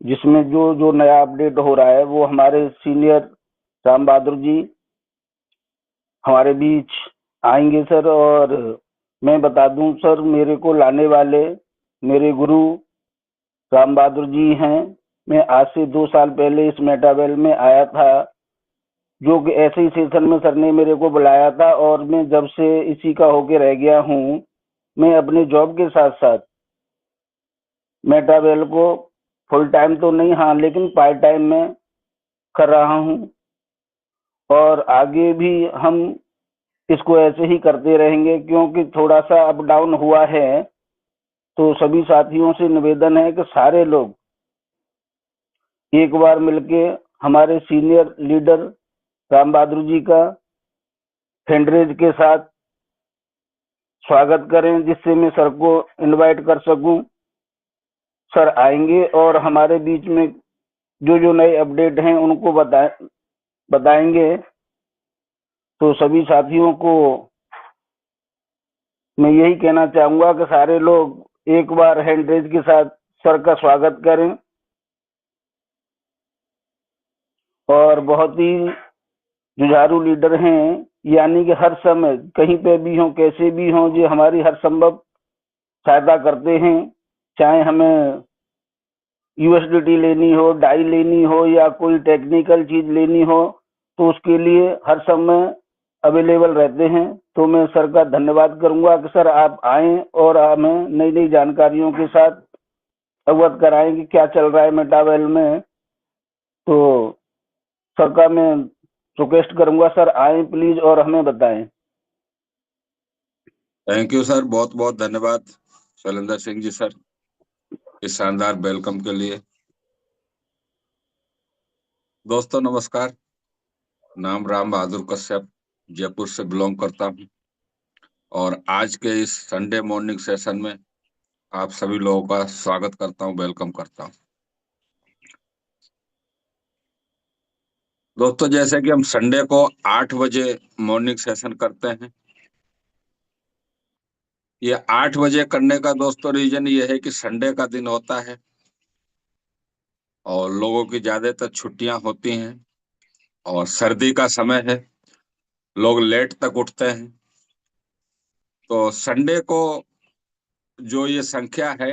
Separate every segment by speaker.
Speaker 1: जिसमें जो जो नया अपडेट हो रहा है वो हमारे सीनियर राम बहादुर जी हमारे बीच आएंगे सर। और मैं बता दूं सर, मेरे को लाने वाले मेरे गुरु राम बहादुर जी हैं। मैं आज से 2 साल पहले इस मेटावेल में आया था, जो कि ऐसे ही सेशन में सर ने मेरे को बुलाया था, और मैं जब से इसी का होके रह गया हूँ। मैं अपने जॉब के साथ साथ मेटावेल को फुल टाइम तो नहीं, हाँ, लेकिन पार्ट टाइम में कर रहा हूँ। और आगे भी हम इसको ऐसे ही करते रहेंगे, क्योंकि थोड़ा सा अप डाउन हुआ है। तो सभी साथियों से निवेदन है कि सारे लोग एक बार मिलके हमारे सीनियर लीडर राम बहादुर जी का फंडरेज के साथ स्वागत करें, जिससे मैं सर को इनवाइट कर सकूं। सर आएंगे और हमारे बीच में जो जो नए अपडेट हैं उनको बताएंगे। तो सभी साथियों को मैं यही कहना चाहूंगा कि सारे लोग एक बार हैंडरेज के साथ सर का स्वागत करें। और बहुत ही जुझारू लीडर हैं, यानी कि हर समय कहीं पे भी हों, कैसे भी हों, जो हमारी हर संभव सहायता करते हैं। चाहे हमें यूएसडीटी लेनी हो, डाई लेनी हो, या कोई टेक्निकल चीज लेनी हो, तो उसके लिए हर समय अवेलेबल रहते हैं। तो मैं सर का धन्यवाद करूंगा कि सर आप आए और हमें नई नई जानकारियों के साथ अवगत कराएं कि क्या चल रहा है मेटावेल में। तो सर का मैं रिक्वेस्ट करूंगा, सर आए प्लीज और हमें बताएं।
Speaker 2: थैंक यू सर, बहुत बहुत धन्यवाद शैलेंद्र सिंह जी सर, इस शानदार वेलकम के लिए। दोस्तों नमस्कार। नाम राम बहादुर कश्यप, जयपुर से बिलोंग करता हूँ। और आज के इस संडे मॉर्निंग सेशन में आप सभी लोगों का स्वागत करता हूँ, वेलकम करता हूँ। दोस्तों जैसे कि हम संडे को 8 बजे मॉर्निंग सेशन करते हैं। ये 8 बजे करने का दोस्तों रीजन ये है कि संडे का दिन होता है और लोगों की ज्यादातर छुट्टियां होती हैं और सर्दी का समय है, लोग लेट तक उठते हैं। तो संडे को जो ये संख्या है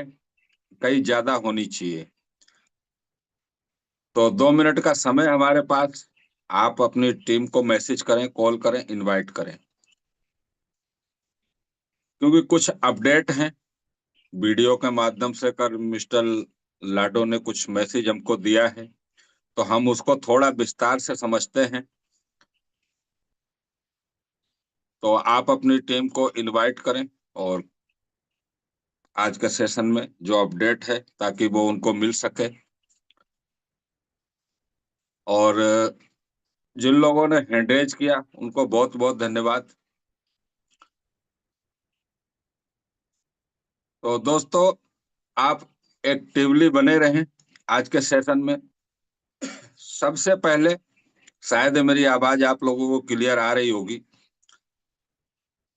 Speaker 2: कई ज्यादा होनी चाहिए। तो 2 मिनट का समय हमारे पास, आप अपनी टीम को मैसेज करें, कॉल करें, इनवाइट करें, क्योंकि कुछ अपडेट हैं वीडियो के माध्यम से कर मिस्टर लाडो ने कुछ मैसेज हमको दिया है, तो हम उसको थोड़ा विस्तार से समझते हैं। तो आप अपनी टीम को इनवाइट करें और आज के सेशन में जो अपडेट है ताकि वो उनको मिल सके। और जिन लोगों ने हैंड रेज किया उनको बहुत बहुत धन्यवाद। तो दोस्तों आप एक्टिवली बने रहें आज के सेशन में। सबसे पहले शायद मेरी आवाज आप लोगों को क्लियर आ रही होगी।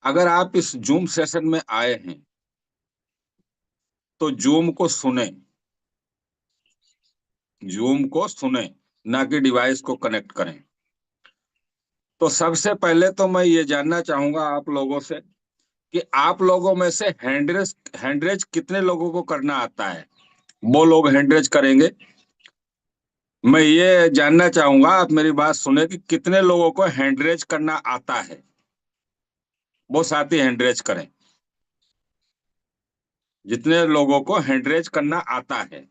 Speaker 2: अगर आप इस जूम सेशन में आए हैं तो जूम को सुने, जूम को सुने, ना कि डिवाइस को कनेक्ट करें। तो सबसे पहले तो मैं ये जानना चाहूंगा आप लोगों से कि आप लोगों में से हैंडरेज कितने लोगों को करना आता है। वो लोग हैंडरेज करेंगे। मैं ये जानना चाहूंगा, आप मेरी बात सुने, कि कितने लोगों को हैंडरेज करना आता है। वो साथी हैंडरेज करें, जितने लोगों को हैंडरेज करना आता है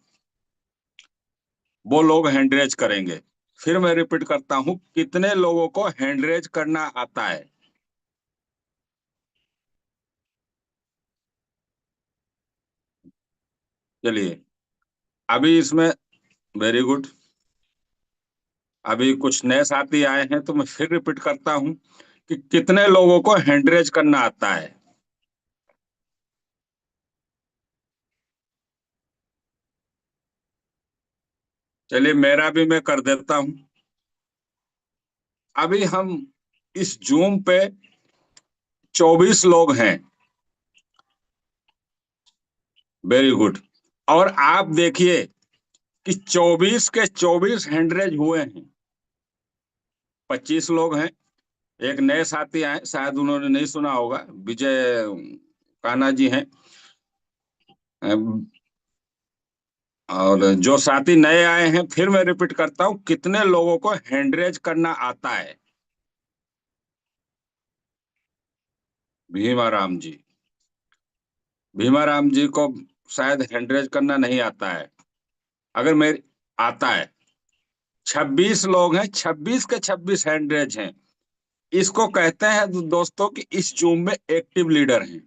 Speaker 2: वो लोग हैंडरेज करेंगे। फिर मैं रिपीट करता हूं, कितने लोगों को हैंडरेज करना आता है। चलिए, अभी इसमें वेरी गुड। अभी कुछ नए साथी आए हैं तो मैं फिर रिपीट करता हूं कि कितने लोगों को हैंडरेज करना आता है। चलिए मेरा भी मैं कर देता हूं। अभी हम इस जूम पे 24 लोग हैं। Very good. और आप देखिए कि 24 के 24 हैंडरेज हुए हैं। 25 लोग हैं। एक नए साथी आए, शायद उन्होंने नहीं सुना होगा, विजय कान्हा जी हैं। और जो साथी नए आए हैं, फिर मैं रिपीट करता हूँ, कितने लोगों को हैंडरेज करना आता है? भीमाराम जी। भीमाराम जी को शायद हैंडरेज करना नहीं आता है। अगर मेरे आता है, 26 लोग हैं, 26 के 26 हैंडरेज हैं। इसको कहते हैं दोस्तों कि इस जूम में एक्टिव लीडर हैं।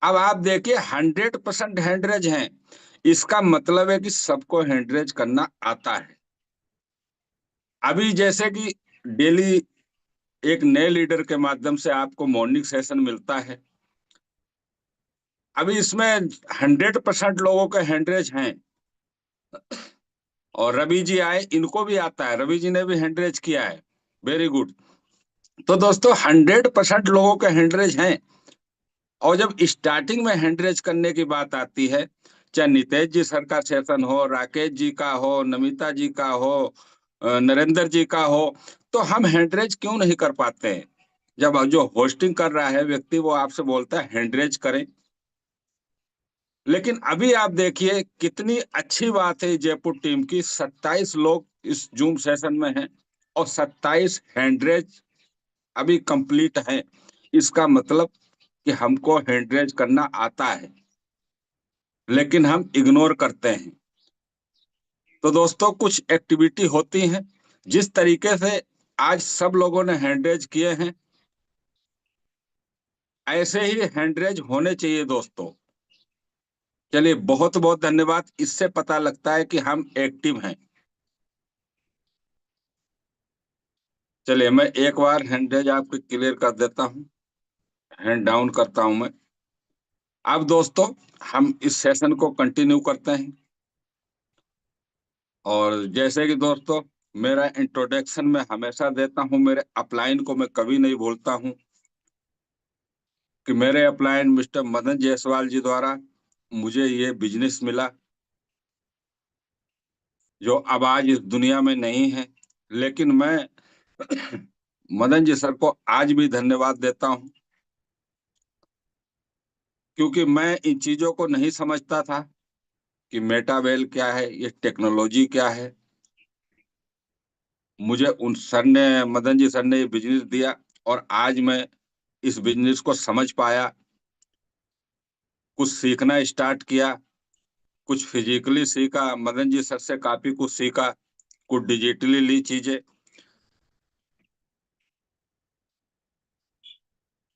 Speaker 2: अब आप देखिए, 100% हैंडरेज हैं। इसका मतलब है कि सबको हैंडरेज करना आता है। अभी जैसे कि डेली एक नए लीडर के माध्यम से आपको मॉर्निंग सेशन मिलता है। अभी इसमें 100% लोगों के हैंडरेज हैं। और रवि जी आए, इनको भी आता है, रवि जी ने भी हैंडरेज किया है। Very good. तो दोस्तों, 100% लोगों के हैंडरेज हैं। और जब स्टार्टिंग में हैंडरेज करने की बात आती है, चाहे नितेश जी सर का सेशन हो, राकेश जी का हो, नमिता जी का हो, नरेंद्र जी का हो, तो हम हैंडरेज क्यों नहीं कर पाते हैं? जब जो होस्टिंग कर रहा है व्यक्ति, वो आपसे बोलता है हैंडरेज करें। लेकिन अभी आप देखिए, कितनी अच्छी बात है जयपुर टीम की, 27 लोग इस जूम सेशन में हैं और 27 हैंडरेज अभी कंप्लीट हैं। इसका मतलब कि हमको हैंडरेज करना आता है, लेकिन हम इग्नोर करते हैं। तो दोस्तों, कुछ एक्टिविटी होती हैं, जिस तरीके से आज सब लोगों ने हैंडरेज किए हैं, ऐसे ही हैंडरेज होने चाहिए दोस्तों। चलिए, बहुत बहुत धन्यवाद। इससे पता लगता है कि हम एक्टिव हैं। चलिए, मैं एक बार हैंडरेज आपको क्लियर कर देता हूँ। हैंड डाउन करता हूं मैं। अब दोस्तों, हम इस सेशन को कंटिन्यू करते हैं। और जैसे कि दोस्तों, मेरा इंट्रोडक्शन में हमेशा देता हूं, मेरे अपलाइन को मैं कभी नहीं भूलता हूं, कि मेरे अपलाइन मिस्टर मदन जायसवाल जी द्वारा मुझे ये बिजनेस मिला, जो अब आज इस दुनिया में नहीं है। लेकिन मैं मदन जी सर को आज भी धन्यवाद देता हूं, क्योंकि मैं इन चीजों को नहीं समझता था कि मेटावेल क्या है, ये टेक्नोलॉजी क्या है। मुझे उन सर ने, मदन जी सर ने ये बिजनेस दिया, और आज मैं इस बिजनेस को समझ पाया। कुछ सीखना स्टार्ट किया, कुछ फिजिकली सीखा, मदन जी सर से काफी कुछ सीखा, कुछ डिजिटली ली चीजें।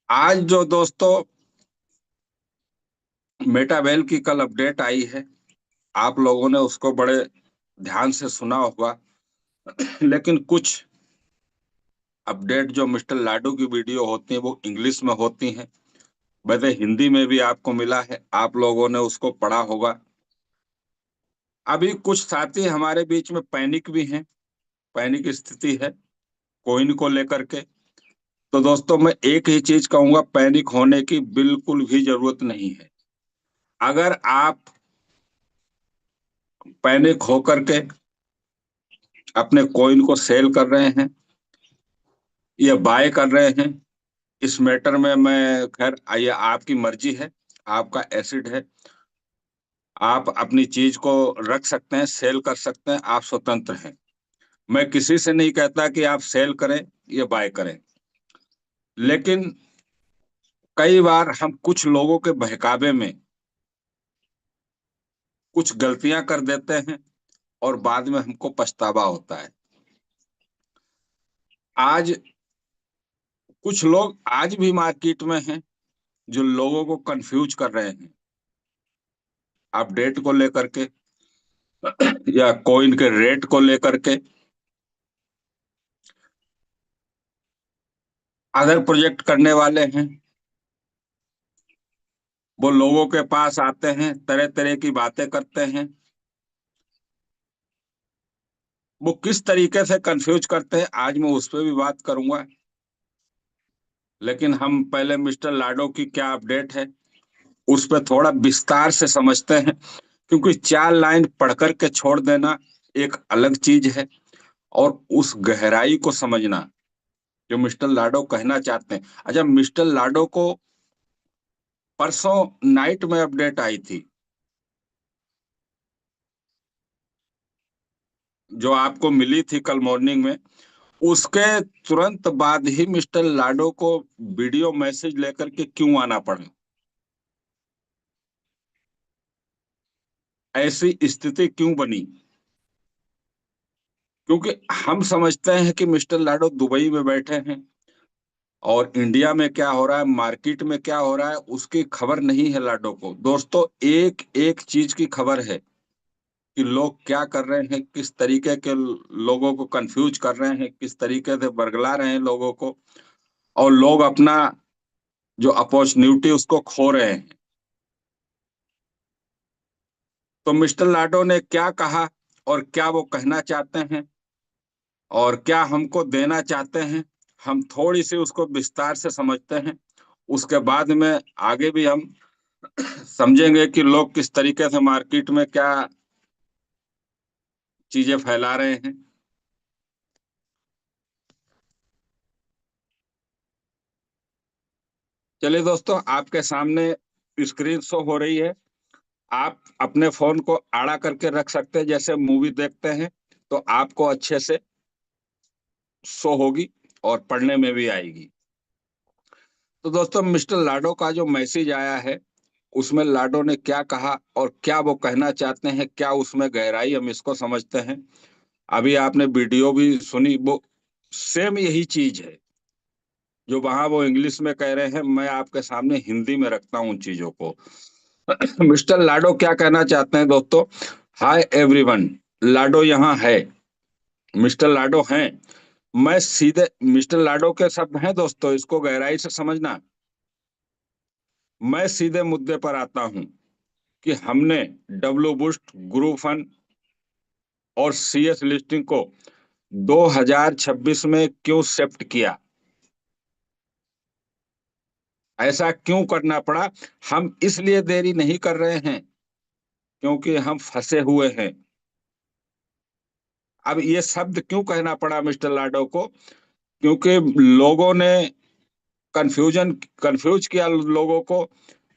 Speaker 2: आज जो दोस्तों मेटावेल की कल अपडेट आई है, आप लोगों ने उसको बड़े ध्यान से सुना होगा। लेकिन कुछ अपडेट जो मिस्टर लाडू की वीडियो होती है, वो इंग्लिश में होती हैं। वैसे हिंदी में भी आपको मिला है, आप लोगों ने उसको पढ़ा होगा। अभी कुछ साथी हमारे बीच में पैनिक भी हैं, पैनिक स्थिति है कोइन को लेकर के। तो दोस्तों, मैं एक ही चीज कहूंगा, पैनिक होने की बिल्कुल भी जरूरत नहीं है। अगर आप पैनिक होकर के अपने कॉइन को सेल कर रहे हैं या बाय कर रहे हैं, इस मैटर में मैं, खैर, ये आपकी मर्जी है, आपका एसिड है। आप अपनी चीज को रख सकते हैं, सेल कर सकते हैं, आप स्वतंत्र हैं। मैं किसी से नहीं कहता कि आप सेल करें या बाय करें। लेकिन कई बार हम कुछ लोगों के बहकावे में कुछ गलतियां कर देते हैं, और बाद में हमको पछतावा होता है। आज कुछ लोग आज भी मार्केट में हैं, जो लोगों को कंफ्यूज कर रहे हैं अपडेट को लेकर के, या कॉइन के रेट को लेकर के। अदर प्रोजेक्ट करने वाले हैं, वो लोगों के पास आते हैं, तरह तरह की बातें करते हैं। वो किस तरीके से कंफ्यूज करते हैं, आज मैं उस पर भी बात करूंगा। लेकिन हम पहले मिस्टर लाडो की क्या अपडेट है, उस पर थोड़ा विस्तार से समझते हैं, क्योंकि 4 लाइन पढ़ कर के छोड़ देना एक अलग चीज है, और उस गहराई को समझना जो मिस्टर लाडो कहना चाहते हैं। अच्छा, मिस्टर लाडो को परसों नाइट में अपडेट आई थी, जो आपको मिली थी कल मॉर्निंग में, उसके तुरंत बाद ही मिस्टर लाडो को वीडियो मैसेज लेकर के क्यों आना पड़ा? ऐसी स्थिति क्यों बनी? क्योंकि हम समझते हैं कि मिस्टर लाडो दुबई में बैठे हैं, और इंडिया में क्या हो रहा है, मार्केट में क्या हो रहा है, उसकी खबर नहीं है लाडो को। दोस्तों, एक एक चीज की खबर है कि लोग क्या कर रहे हैं, किस तरीके के लोगों को कंफ्यूज कर रहे हैं, किस तरीके से बरगला रहे हैं लोगों को, और लोग अपना जो अपॉर्चुनिटी उसको खो रहे हैं। तो मिस्टर लाडो ने क्या कहा, और क्या वो कहना चाहते हैं, और क्या हमको देना चाहते हैं, हम थोड़ी सी उसको विस्तार से समझते हैं। उसके बाद में आगे भी हम समझेंगे कि लोग किस तरीके से मार्केट में क्या चीजें फैला रहे हैं। चलिए दोस्तों, आपके सामने स्क्रीन शो हो रही है। आप अपने फोन को आड़ा करके रख सकते हैं, जैसे मूवी देखते हैं, तो आपको अच्छे से शो होगी और पढ़ने में भी आएगी। तो दोस्तों, मिस्टर लाडो का जो मैसेज आया है, उसमें लाडो ने क्या कहा और क्या वो कहना चाहते हैं, क्या उसमें गहराई, हम इसको समझते हैं। अभी आपने वीडियो भी सुनी, वो सेम यही चीज है जो वहां वो इंग्लिश में कह रहे हैं। मैं आपके सामने हिंदी में रखता हूँ उन चीजों को। मिस्टर लाडो क्या कहना चाहते हैं दोस्तों? हाय एवरीवन, लाडो यहाँ है। मिस्टर लाडो हैं। मैं सीधे, मिस्टर लाडो के शब्द हैं दोस्तों, इसको गहराई से समझना। मैं सीधे मुद्दे पर आता हूँ कि हमने डब्ल्यू बुस्ट, ग्रुप फन और सीएस लिस्टिंग को 2026 में क्यों शिफ्ट किया, ऐसा क्यों करना पड़ा? हम इसलिए देरी नहीं कर रहे हैं क्योंकि हम फंसे हुए हैं। अब ये शब्द क्यों कहना पड़ा मिस्टर लाडो को? क्योंकि लोगों ने कंफ्यूजन कंफ्यूज किया लोगों को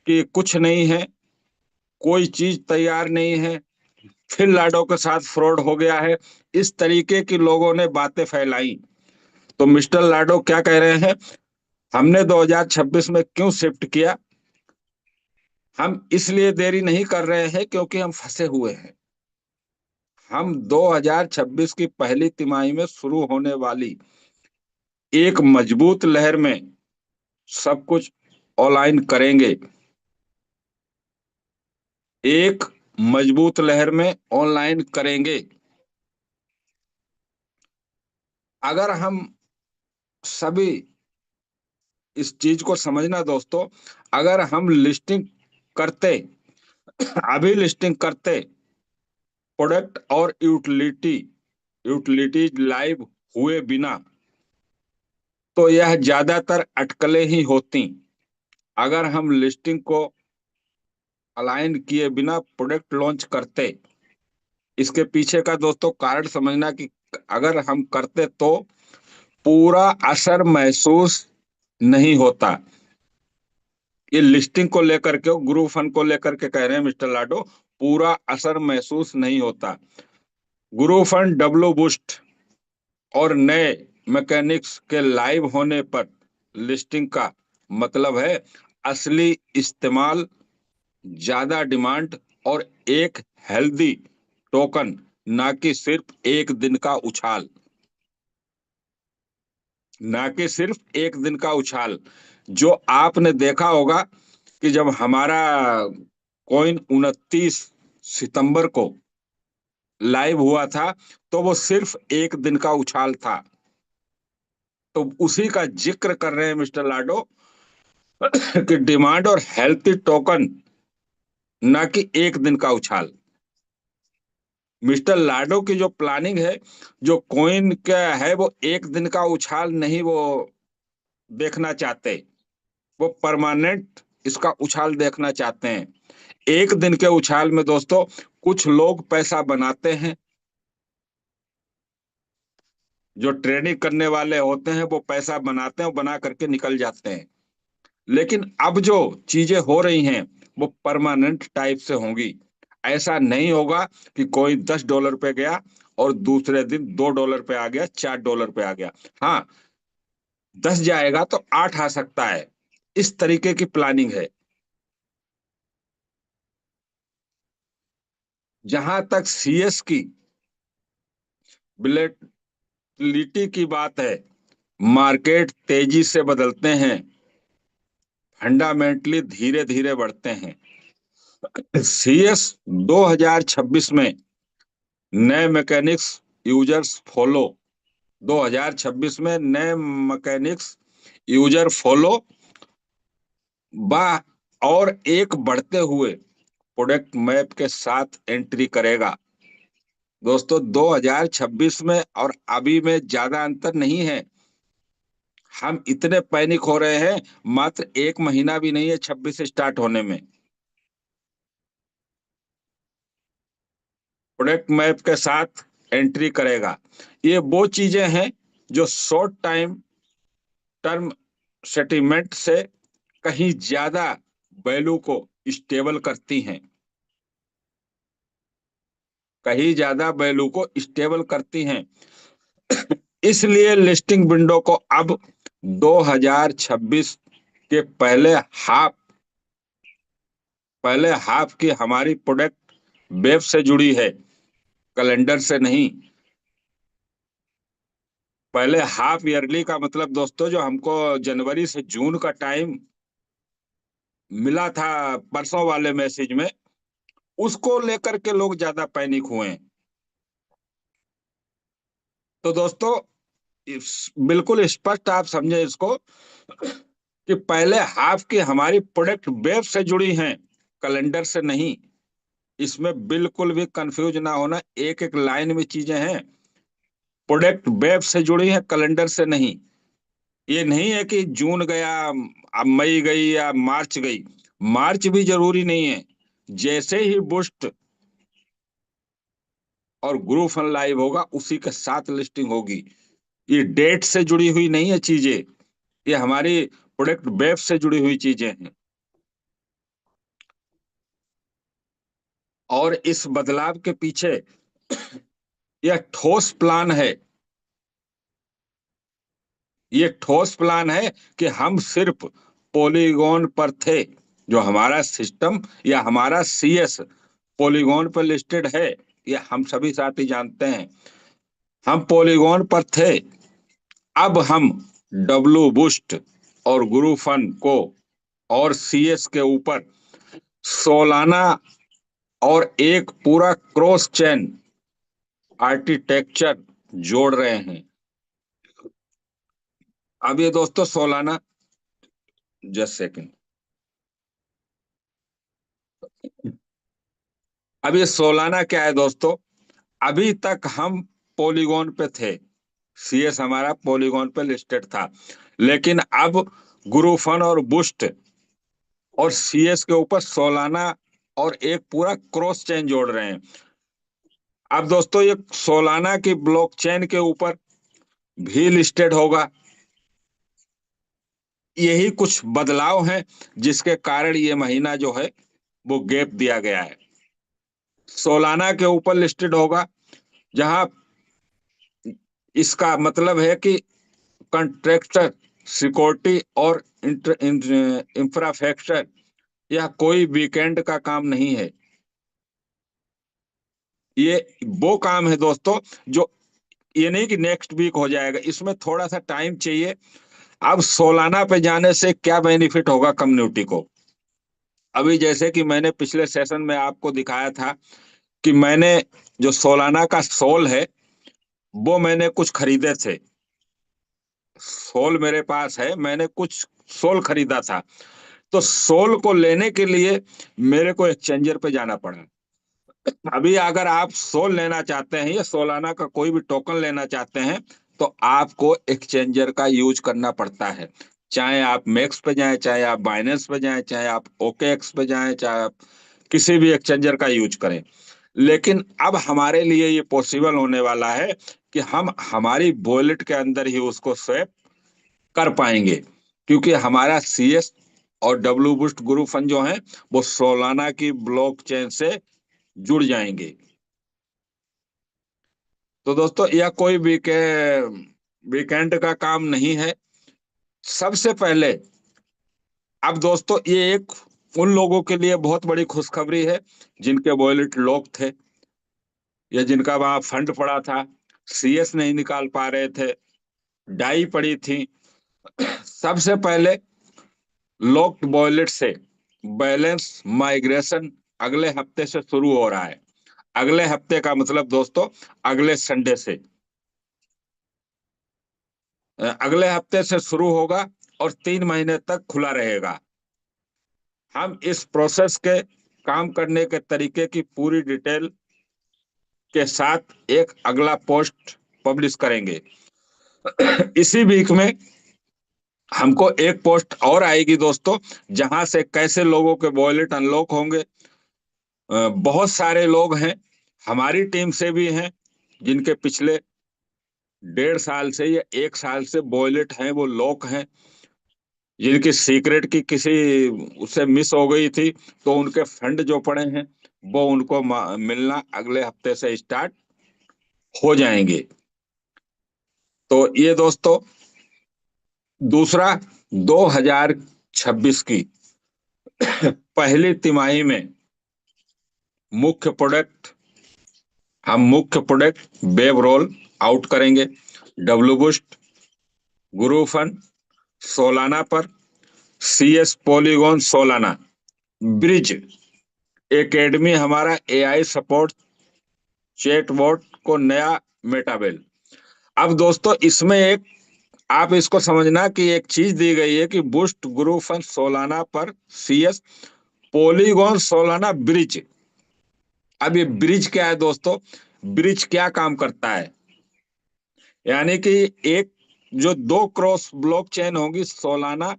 Speaker 2: कि कुछ नहीं है, कोई चीज तैयार नहीं है, फिर लाडो के साथ फ्रॉड हो गया है, इस तरीके की लोगों ने बातें फैलाई। तो मिस्टर लाडो क्या कह रहे हैं? हमने 2026 में क्यों शिफ्ट किया? हम इसलिए देरी नहीं कर रहे हैं क्योंकि हम फंसे हुए हैं। हम 2026 की पहली तिमाही में शुरू होने वाली एक मजबूत लहर में सब कुछ ऑनलाइन करेंगे। एक मजबूत लहर में ऑनलाइन करेंगे। अगर हम सभी इस चीज को समझना दोस्तों, अगर हम लिस्टिंग करते, अभी लिस्टिंग करते, प्रोडक्ट और यूटिलिटीज लाइव हुए बिना, तो यह ज्यादातर अटकलें ही होती। अगर हम लिस्टिंग को अलाइन किए बिना प्रोडक्ट लॉन्च करते, इसके पीछे का दोस्तों कारण समझना कि अगर हम करते तो पूरा असर महसूस नहीं होता। ये लिस्टिंग को लेकर के, ग्रुप फंड को लेकर के कह रहे हैं मिस्टर लाडो, पूरा असर महसूस नहीं होता। ग्रुप फंड, डब्ल्यू बूस्ट और नए मैकेनिक्स के लाइव होने पर लिस्टिंग का मतलब है असली इस्तेमाल, ज्यादा डिमांड और एक हेल्दी टोकन, ना कि सिर्फ एक दिन का उछाल। ना कि सिर्फ एक दिन का उछाल। जो आपने देखा होगा कि जब हमारा कॉइन 29 सितंबर को लाइव हुआ था, तो वो सिर्फ एक दिन का उछाल था। तो उसी का जिक्र कर रहे हैं मिस्टर लाडो कि डिमांड और हेल्थी टोकन, ना कि एक दिन का उछाल। मिस्टर लाडो की जो प्लानिंग है, जो कॉइन का है, वो एक दिन का उछाल नहीं वो देखना चाहते। वो परमानेंट इसका उछाल देखना चाहते हैं। एक दिन के उछाल में दोस्तों कुछ लोग पैसा बनाते हैं, जो ट्रेडिंग करने वाले होते हैं वो पैसा बनाते हैं, बना करके निकल जाते हैं। लेकिन अब जो चीजें हो रही हैं वो परमानेंट टाइप से होंगी। ऐसा नहीं होगा कि कोई $10 पे गया और दूसरे दिन $2 पे आ गया, $4 पे आ गया। हाँ, 10 जाएगा तो 8 आ सकता है। इस तरीके की प्लानिंग है। जहां तक सीएस की वोलेटिलिटी की बात है, मार्केट तेजी से बदलते हैं, फंडामेंटली धीरे धीरे बढ़ते हैं। सीएस 2026 में नए मैकेनिक्स यूजर्स फॉलो 2026 में नए मैकेनिक्स यूजर फॉलो बा और एक बढ़ते हुए प्रोडक्ट मैप के साथ एंट्री करेगा। दोस्तों 2026 में और अभी में ज्यादा अंतर नहीं है। हम इतने पैनिक हो रहे हैं, मात्र 1 महीना भी नहीं है 26 स्टार्ट होने में। प्रोडक्ट मैप के साथ एंट्री करेगा। ये वो चीजें हैं जो शॉर्ट टाइम टर्म सेटलमेंट से कहीं ज्यादा वैल्यू को स्टेबल करती हैं, कहीं ज्यादा वैल्यू को स्टेबल करती हैं। इसलिए लिस्टिंग विंडो को अब 2026 के हाफ पहले हाफ की हमारी प्रोडक्ट वेब से जुड़ी है, कैलेंडर से नहीं। पहले हाफ ईयरली का मतलब दोस्तों, जो हमको जनवरी से जून का टाइम मिला था परसों वाले मैसेज में, उसको लेकर के लोग ज्यादा पैनिक हुए हैं। तो दोस्तों बिल्कुल स्पष्ट आप समझे इसको कि पहले हाफ की हमारी प्रोडक्ट वेब से जुड़ी हैं, कैलेंडर से नहीं। इसमें बिल्कुल भी कंफ्यूज ना होना, एक एक लाइन में चीजें हैं। प्रोडक्ट वेब से जुड़ी है, कैलेंडर से नहीं। ये नहीं है कि जून गया अब मई गई या मार्च गई। मार्च भी जरूरी नहीं है। जैसे ही बुस्ट और ग्रुप फन लाइव होगा उसी के साथ लिस्टिंग होगी। ये डेट से जुड़ी हुई नहीं है चीजें, ये हमारी प्रोडक्ट वेब से जुड़ी हुई चीजें हैं। और इस बदलाव के पीछे यह ठोस प्लान है। ये ठोस प्लान है कि हम सिर्फ पॉलीगॉन पर थे, जो हमारा सिस्टम या हमारा सीएस पॉलीगॉन पर लिस्टेड है, ये हम सभी साथी जानते हैं। हम पॉलीगॉन पर थे। अब हम डब्लू बूस्ट और गुरु फन को और सीएस के ऊपर सोलाना और एक पूरा क्रॉस चेन आर्किटेक्चर जोड़ रहे हैं। अब ये दोस्तों सोलाना, जस्ट सेकंड, अब ये सोलाना क्या है दोस्तों? अभी तक हम पॉलीगॉन पे थे, सीएस हमारा पॉलीगॉन पे लिस्टेड था। लेकिन अब गुरुफन और बुस्ट और सीएस के ऊपर सोलाना और एक पूरा क्रॉस चेन जोड़ रहे हैं। अब दोस्तों ये सोलाना की ब्लॉकचेन के ऊपर भी लिस्टेड होगा। यही कुछ बदलाव हैं जिसके कारण ये महीना जो है वो गैप दिया गया है। सोलाना के ऊपर लिस्टेड होगा, जहां इसका मतलब है कि कंट्रैक्टर सिक्योरिटी और इंफ्रास्ट्रक्चर, यह कोई वीकेंड का काम नहीं है। ये वो काम है दोस्तों जो, ये नहीं कि नेक्स्ट वीक हो जाएगा, इसमें थोड़ा सा टाइम चाहिए। अब सोलाना पे जाने से क्या बेनिफिट होगा कम्युनिटी को? अभी जैसे कि मैंने पिछले सेशन में आपको दिखाया था कि मैंने जो सोलाना का सोल है वो मैंने कुछ खरीदे थे। सोल मेरे पास है, मैंने कुछ सोल खरीदा था। तो सोल को लेने के लिए मेरे को एक्सचेंजर पे जाना पड़ा। अभी अगर आप सोल लेना चाहते हैं या सोलाना का कोई भी टोकन लेना चाहते हैं तो आपको एक्सचेंजर का यूज करना पड़ता है। चाहे आप मैक्स पे जाएं, चाहे आप बाइनेंस पे जाएं, चाहे आप ओकेएक्स पे जाएं, चाहे आप किसी भी एक्सचेंजर का यूज करें। लेकिन अब हमारे लिए ये पॉसिबल होने वाला है कि हम हमारी वॉलेट के अंदर ही उसको स्वैप कर पाएंगे, क्योंकि हमारा सीएस और डब्ल्यू बूस्ट गुरु फंड जो है वो सोलाना की ब्लॉकचेन से जुड़ जाएंगे। तो दोस्तों यह कोई वीकेंड का काम नहीं है। सबसे पहले अब दोस्तों ये एक उन लोगों के लिए बहुत बड़ी खुशखबरी है जिनके वॉलेट लॉक थे, या जिनका वहां फंड पड़ा था, सीएस नहीं निकाल पा रहे थे, डाई पड़ी थी। सबसे पहले लॉक्ड वॉलेट से बैलेंस माइग्रेशन अगले हफ्ते से शुरू हो रहा है। अगले हफ्ते का मतलब दोस्तों अगले संडे से, अगले हफ्ते से शुरू होगा और 3 महीने तक खुला रहेगा। हम इस प्रोसेस के काम करने के तरीके की पूरी डिटेल के साथ एक अगला पोस्ट पब्लिश करेंगे। इसी वीक में हमको एक पोस्ट और आएगी दोस्तों, जहां से कैसे लोगों के वॉलेट अनलॉक होंगे। बहुत सारे लोग हैं, हमारी टीम से भी हैं, जिनके पिछले 1.5 साल से या 1 साल से वॉलेट हैं वो लॉक हैं, जिनकी सीक्रेट की किसी उससे मिस हो गई थी, तो उनके फंड जो पड़े हैं वो उनको मिलना अगले हफ्ते से स्टार्ट हो जाएंगे। तो ये दोस्तों दूसरा, 2026 की पहली तिमाही में मुख्य प्रोडक्ट मुख्य प्रोडक्ट वेब रोल आउट करेंगे। डब्ल्यू बूस्ट, गुरु फन सोलाना पर, CS polygon Solana, bridge academy हमारा एआई सपोर्ट चैटबॉट को नया मेटाबेल। अब दोस्तों इसमें एक आप इसको समझना कि एक चीज दी गई है कि बूस्ट गुरु फन सोलाना पर, सीएस पॉलीगॉन सोलाना, ब्रिज। अब ये ब्रिज क्या है दोस्तों? ब्रिज क्या काम करता है? यानी कि एक जो दो क्रॉस ब्लॉकचेन होगी, सोलाना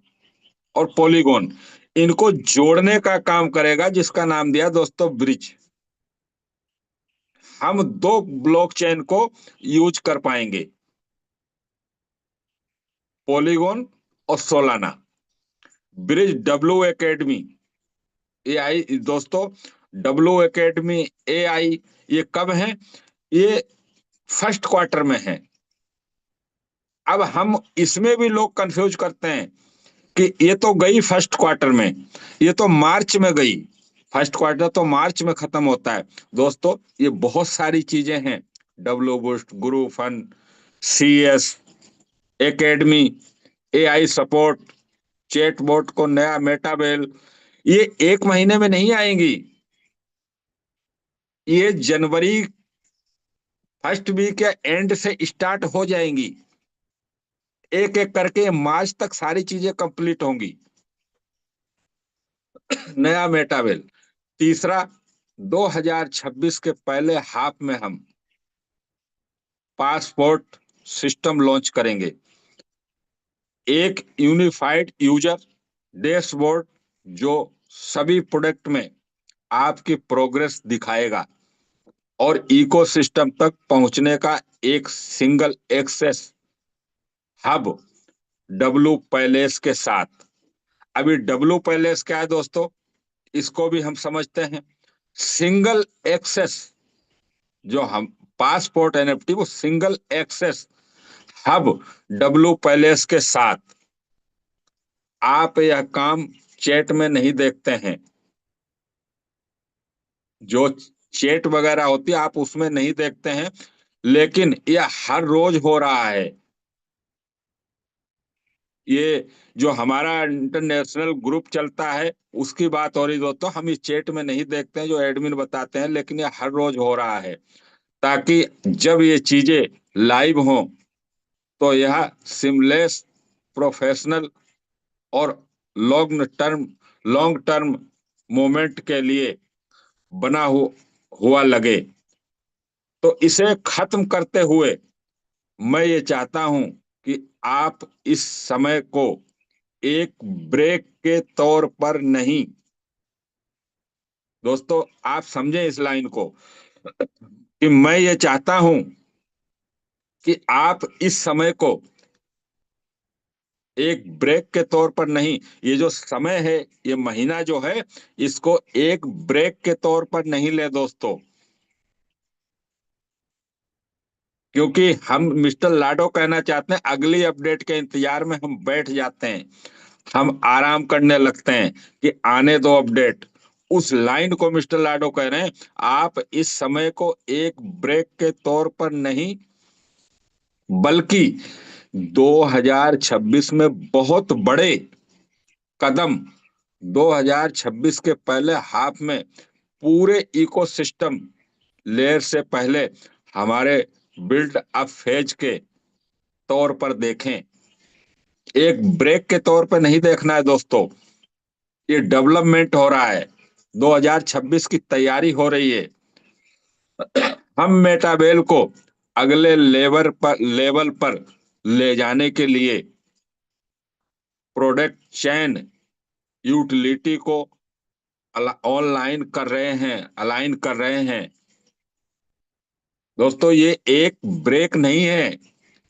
Speaker 2: और पॉलीगॉन, इनको जोड़ने का काम करेगा, जिसका नाम दिया दोस्तों ब्रिज। हम दो ब्लॉकचेन को यूज कर पाएंगे, पॉलीगॉन और Solana. Bridge W academy AI दोस्तों, डब्ल्यू एकेडमी एआई ये कब है? ये फर्स्ट क्वार्टर में है। अब हम इसमें भी लोग कंफ्यूज करते हैं कि ये तो गई फर्स्ट क्वार्टर में, ये तो मार्च में गई। फर्स्ट क्वार्टर तो मार्च में खत्म होता है दोस्तों। ये बहुत सारी चीजें हैं, डब्ल्यू बूस्ट, गुरु fun, CS academy, AI support, chatbot को नया मेटाबेल, ये 1 महीने में नहीं आएंगी। ये जनवरी फर्स्ट वीक या एंड से स्टार्ट हो जाएंगी। एक एक करके मार्च तक सारी चीजें कंप्लीट होंगी। नया मेटाबेल। तीसरा, 2026 के पहले हाफ में हम पासपोर्ट सिस्टम लॉन्च करेंगे। एक यूनिफाइड यूजर डैशबोर्ड जो सभी प्रोडक्ट में आपकी प्रोग्रेस दिखाएगा, और इकोसिस्टम तक पहुंचने का एक single access hub W palace के साथ। अभी डब्लू पैलेस क्या है दोस्तों, इसको भी हम समझते हैं। सिंगल एक्सेस, जो हम पासपोर्ट एनएफटी, वो single access hub W palace के साथ। आप यह काम चैट में नहीं देखते हैं, जो चैट वगैरह होती है आप उसमें नहीं देखते हैं, लेकिन यह हर रोज हो रहा है। ये जो हमारा इंटरनेशनल ग्रुप चलता है उसकी बात हो रही दोस्तों, हम इस चैट में नहीं देखते हैं, जो एडमिन बताते हैं, लेकिन ये हर रोज हो रहा है, ताकि जब ये चीजें लाइव हों तो यह सिमलेस, प्रोफेशनल और लॉन्ग टर्म मोमेंट के लिए बना हुआ लगे। तो इसे खत्म करते हुए मैं ये चाहता हूं कि आप इस समय को एक ब्रेक के तौर पर नहीं, दोस्तों आप समझें इस लाइन को, कि मैं ये चाहता हूं कि आप इस समय को एक ब्रेक के तौर पर नहीं, ये जो समय है, ये महीना जो है, इसको एक ब्रेक के तौर पर नहीं ले दोस्तों। क्योंकि हम मिस्टर लाडो कहना चाहते हैं, अगली अपडेट के इंतजार में हम बैठ जाते हैं, हम आराम करने लगते हैं कि आने दो अपडेट। उस लाइन को मिस्टर लाडो कह रहे हैं, आप इस समय को एक ब्रेक के तौर पर नहीं, बल्कि 2026 में बहुत बड़े कदम, 2026 के पहले हाफ में पूरे इकोसिस्टम लेयर से पहले हमारे बिल्ड अप फेज के तौर पर देखें। एक ब्रेक के तौर पर नहीं देखना है दोस्तों, ये डेवलपमेंट हो रहा है, 2026 की तैयारी हो रही है। हम मेटाबेल को अगले लेवल पर ले जाने के लिए प्रोडक्ट चैन यूटिलिटी को ऑनलाइन कर रहे हैं, अलाइन कर रहे हैं। दोस्तों ये एक ब्रेक नहीं है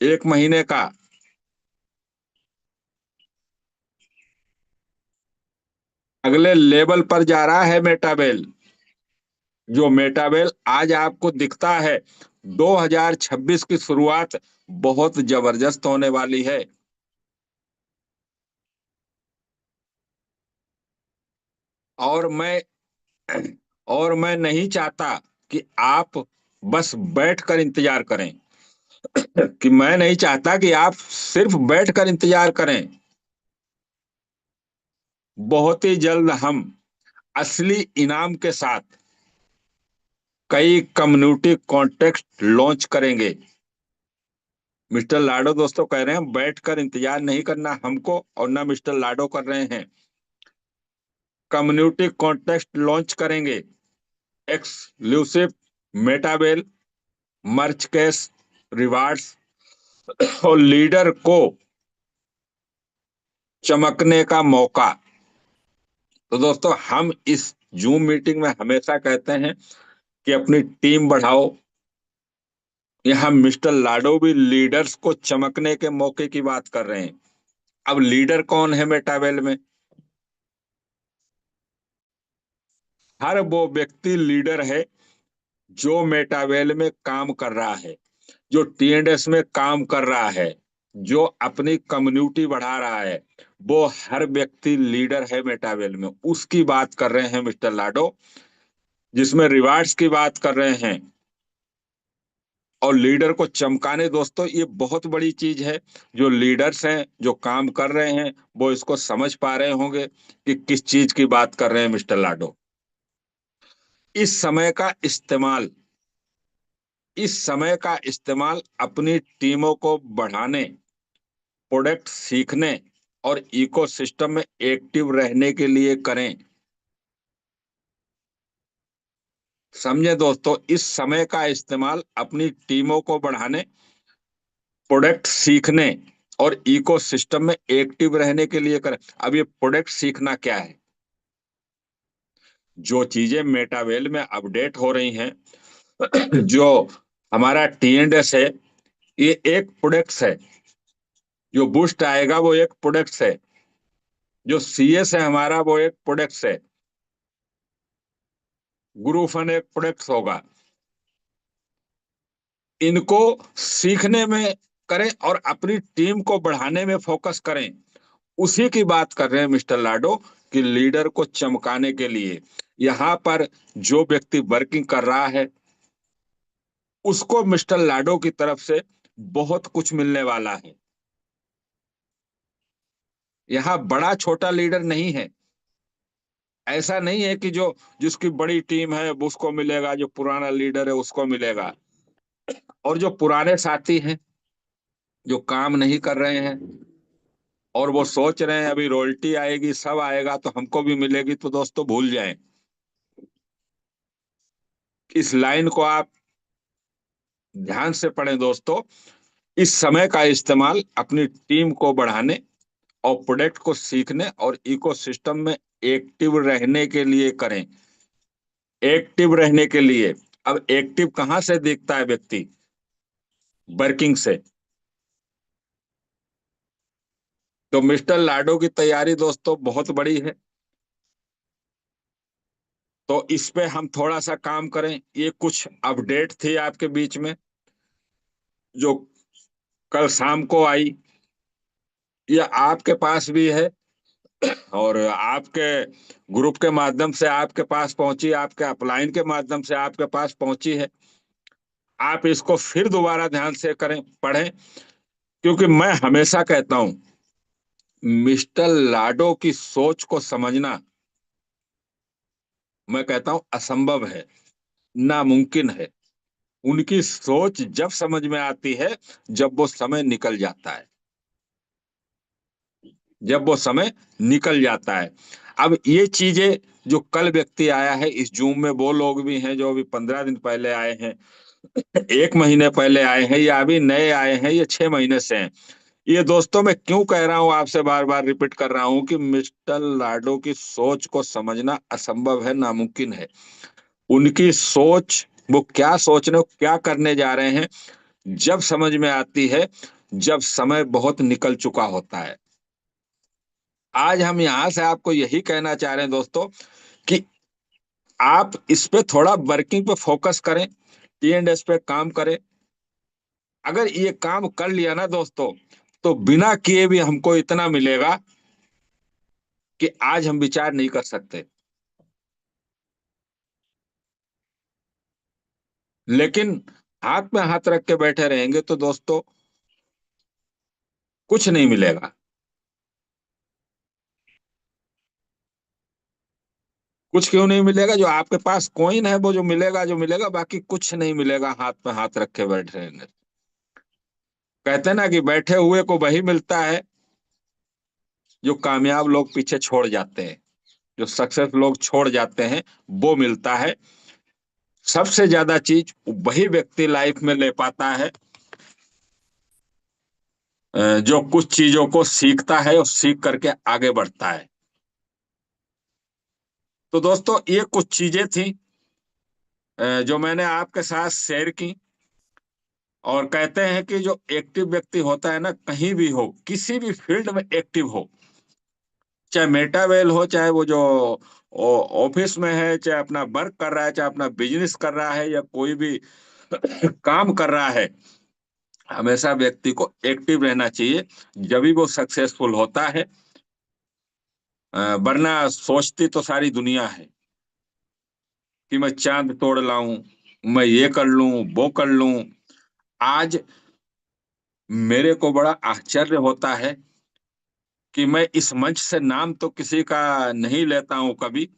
Speaker 2: एक महीने का, अगले लेवल पर जा रहा है मेटाबेल। जो मेटाबेल आज आपको दिखता है, 2026 की शुरुआत बहुत जबरदस्त होने वाली है। और मैं और मैं नहीं चाहता कि आप बस बैठकर इंतजार करें, कि मैं नहीं चाहता कि आप सिर्फ बैठकर इंतजार करें। बहुत ही जल्द हम असली इनाम के साथ कई कम्युनिटी कॉन्टेक्ट लॉन्च करेंगे। मिस्टर लाडो दोस्तों कह रहे हैं बैठकर इंतजार नहीं करना हमको, और ना मिस्टर लाडो कर रहे हैं। कम्युनिटी कॉन्टेक्ट लॉन्च करेंगे, एक्सक्लूसिव मेटाबेल, मर्च कैश, रिवार्ड्स, और लीडर को चमकने का मौका। तो दोस्तों हम इस जूम मीटिंग में हमेशा कहते हैं कि अपनी टीम बढ़ाओ। यहाँ मिस्टर लाडो भी लीडर्स को चमकने के मौके की बात कर रहे हैं। अब लीडर कौन है मेटाबेल में? हर वो व्यक्ति लीडर है जो मेटावेल में काम कर रहा है, जो टीएनएस में काम कर रहा है, जो अपनी कम्युनिटी बढ़ा रहा है, वो हर व्यक्ति लीडर है मेटावेल में। उसकी बात कर रहे हैं मिस्टर लाडो, जिसमें रिवार्ड्स की बात कर रहे हैं और लीडर को चमकाने। दोस्तों ये बहुत बड़ी चीज है। जो लीडर्स हैं, जो काम कर रहे हैं, वो इसको समझ पा रहे होंगे कि किस चीज की बात कर रहे हैं मिस्टर लाडो। इस समय का इस्तेमाल इस समय का इस्तेमाल अपनी टीमों को बढ़ाने, प्रोडक्ट सीखने और इकोसिस्टम में एक्टिव रहने के लिए करें। समझे दोस्तों, इस समय का इस्तेमाल अपनी टीमों को बढ़ाने, प्रोडक्ट सीखने और इकोसिस्टम में एक्टिव रहने के लिए करें। अब ये प्रोडक्ट सीखना क्या है? जो चीजें मेटावेल में अपडेट हो रही हैं, जो हमारा टीएनएस है, ये एक प्रोडक्ट है। जो बूस्ट आएगा वो एक प्रोडक्ट है। जो सीएस है हमारा, वो एक प्रोडक्ट है। गुरु फन एक प्रोडक्ट होगा। इनको सीखने में करें और अपनी टीम को बढ़ाने में फोकस करें। उसी की बात कर रहे हैं मिस्टर लाडो, कि लीडर को चमकाने के लिए यहाँ पर जो व्यक्ति वर्किंग कर रहा है, उसको मिस्टर लाडो की तरफ से बहुत कुछ मिलने वाला है। यहाँ बड़ा छोटा लीडर नहीं है। ऐसा नहीं है कि जो जिसकी बड़ी टीम है उसको मिलेगा, जो पुराना लीडर है उसको मिलेगा। और जो पुराने साथी हैं, जो काम नहीं कर रहे हैं और वो सोच रहे हैं अभी रॉयल्टी आएगी, सब आएगा तो हमको भी मिलेगी, तो दोस्तों भूल जाएं। इस लाइन को आप ध्यान से पढ़ें दोस्तों। इस समय का इस्तेमाल अपनी टीम को बढ़ाने और प्रोडक्ट को सीखने और इकोसिस्टम में एक्टिव रहने के लिए करें। एक्टिव रहने के लिए। अब एक्टिव कहाँ से दिखता है व्यक्ति? वर्किंग से। तो मिस्टर लाडो की तैयारी दोस्तों बहुत बड़ी है। तो इस पे हम थोड़ा सा काम करें। ये कुछ अपडेट थी आपके बीच में जो कल शाम को आई, ये आपके पास भी है और आपके ग्रुप के माध्यम से आपके पास पहुंची, आपके अपलाइन के माध्यम से आपके पास पहुंची है। आप इसको फिर दोबारा ध्यान से करें, पढ़ें, क्योंकि मैं हमेशा कहता हूं मिस्टर लाडो की सोच को समझना, मैं कहता हूं असंभव है, नामुमकिन है। उनकी सोच जब समझ में आती है जब वो समय निकल जाता है, जब वो समय निकल जाता है। अब ये चीजें जो कल व्यक्ति आया है इस जूम में, वो लोग भी हैं जो अभी 15 दिन पहले आए हैं, 1 महीने पहले आए हैं, या अभी नए आए हैं, ये 6 महीने से हैं। ये दोस्तों मैं क्यों कह रहा हूं, आपसे बार बार रिपीट कर रहा हूं कि मिस्टर लाडो की सोच को समझना असंभव है, नामुमकिन है। उनकी सोच, वो क्या सोच रहे हो, क्या करने जा रहे हैं, जब समझ में आती है जब समय बहुत निकल चुका होता है। आज हम यहां से आपको यही कहना चाह रहे हैं दोस्तों कि आप इस पे थोड़ा वर्किंग पे फोकस करें, टी एंड एस पे काम करें। अगर ये काम कर लिया ना दोस्तों, तो बिना किए भी हमको इतना मिलेगा कि आज हम विचार नहीं कर सकते। लेकिन हाथ में हाथ रख के बैठे रहेंगे तो दोस्तों कुछ नहीं मिलेगा। कुछ क्यों नहीं मिलेगा? जो आपके पास कॉइन है वो जो मिलेगा, जो मिलेगा, बाकी कुछ नहीं मिलेगा हाथ में हाथ रख के बैठे रहेंगे। कहते हैं ना कि बैठे हुए को वही मिलता है जो कामयाब लोग पीछे छोड़ जाते हैं, जो सक्सेस लोग छोड़ जाते हैं, वो मिलता है। सबसे ज्यादा चीज वही व्यक्ति लाइफ में ले पाता है जो कुछ चीजों को सीखता है और सीख करके आगे बढ़ता है। तो दोस्तों ये कुछ चीजें थी जो मैंने आपके साथ शेयर की। और कहते हैं कि जो एक्टिव व्यक्ति होता है ना, कहीं भी हो, किसी भी फील्ड में एक्टिव हो, चाहे मेटावेल हो, चाहे वो जो ऑफिस में है, चाहे अपना वर्क कर रहा है, चाहे अपना बिजनेस कर रहा है, या कोई भी काम कर रहा है, हमेशा व्यक्ति को एक्टिव रहना चाहिए, जब भी वो सक्सेसफुल होता है। वरना सोचती तो सारी दुनिया है कि मैं चांद तोड़ लाऊं, मैं ये कर लूं, वो कर लूं। आज मेरे को बड़ा आश्चर्य होता है कि मैं इस मंच से नाम तो किसी का नहीं लेता हूं कभी,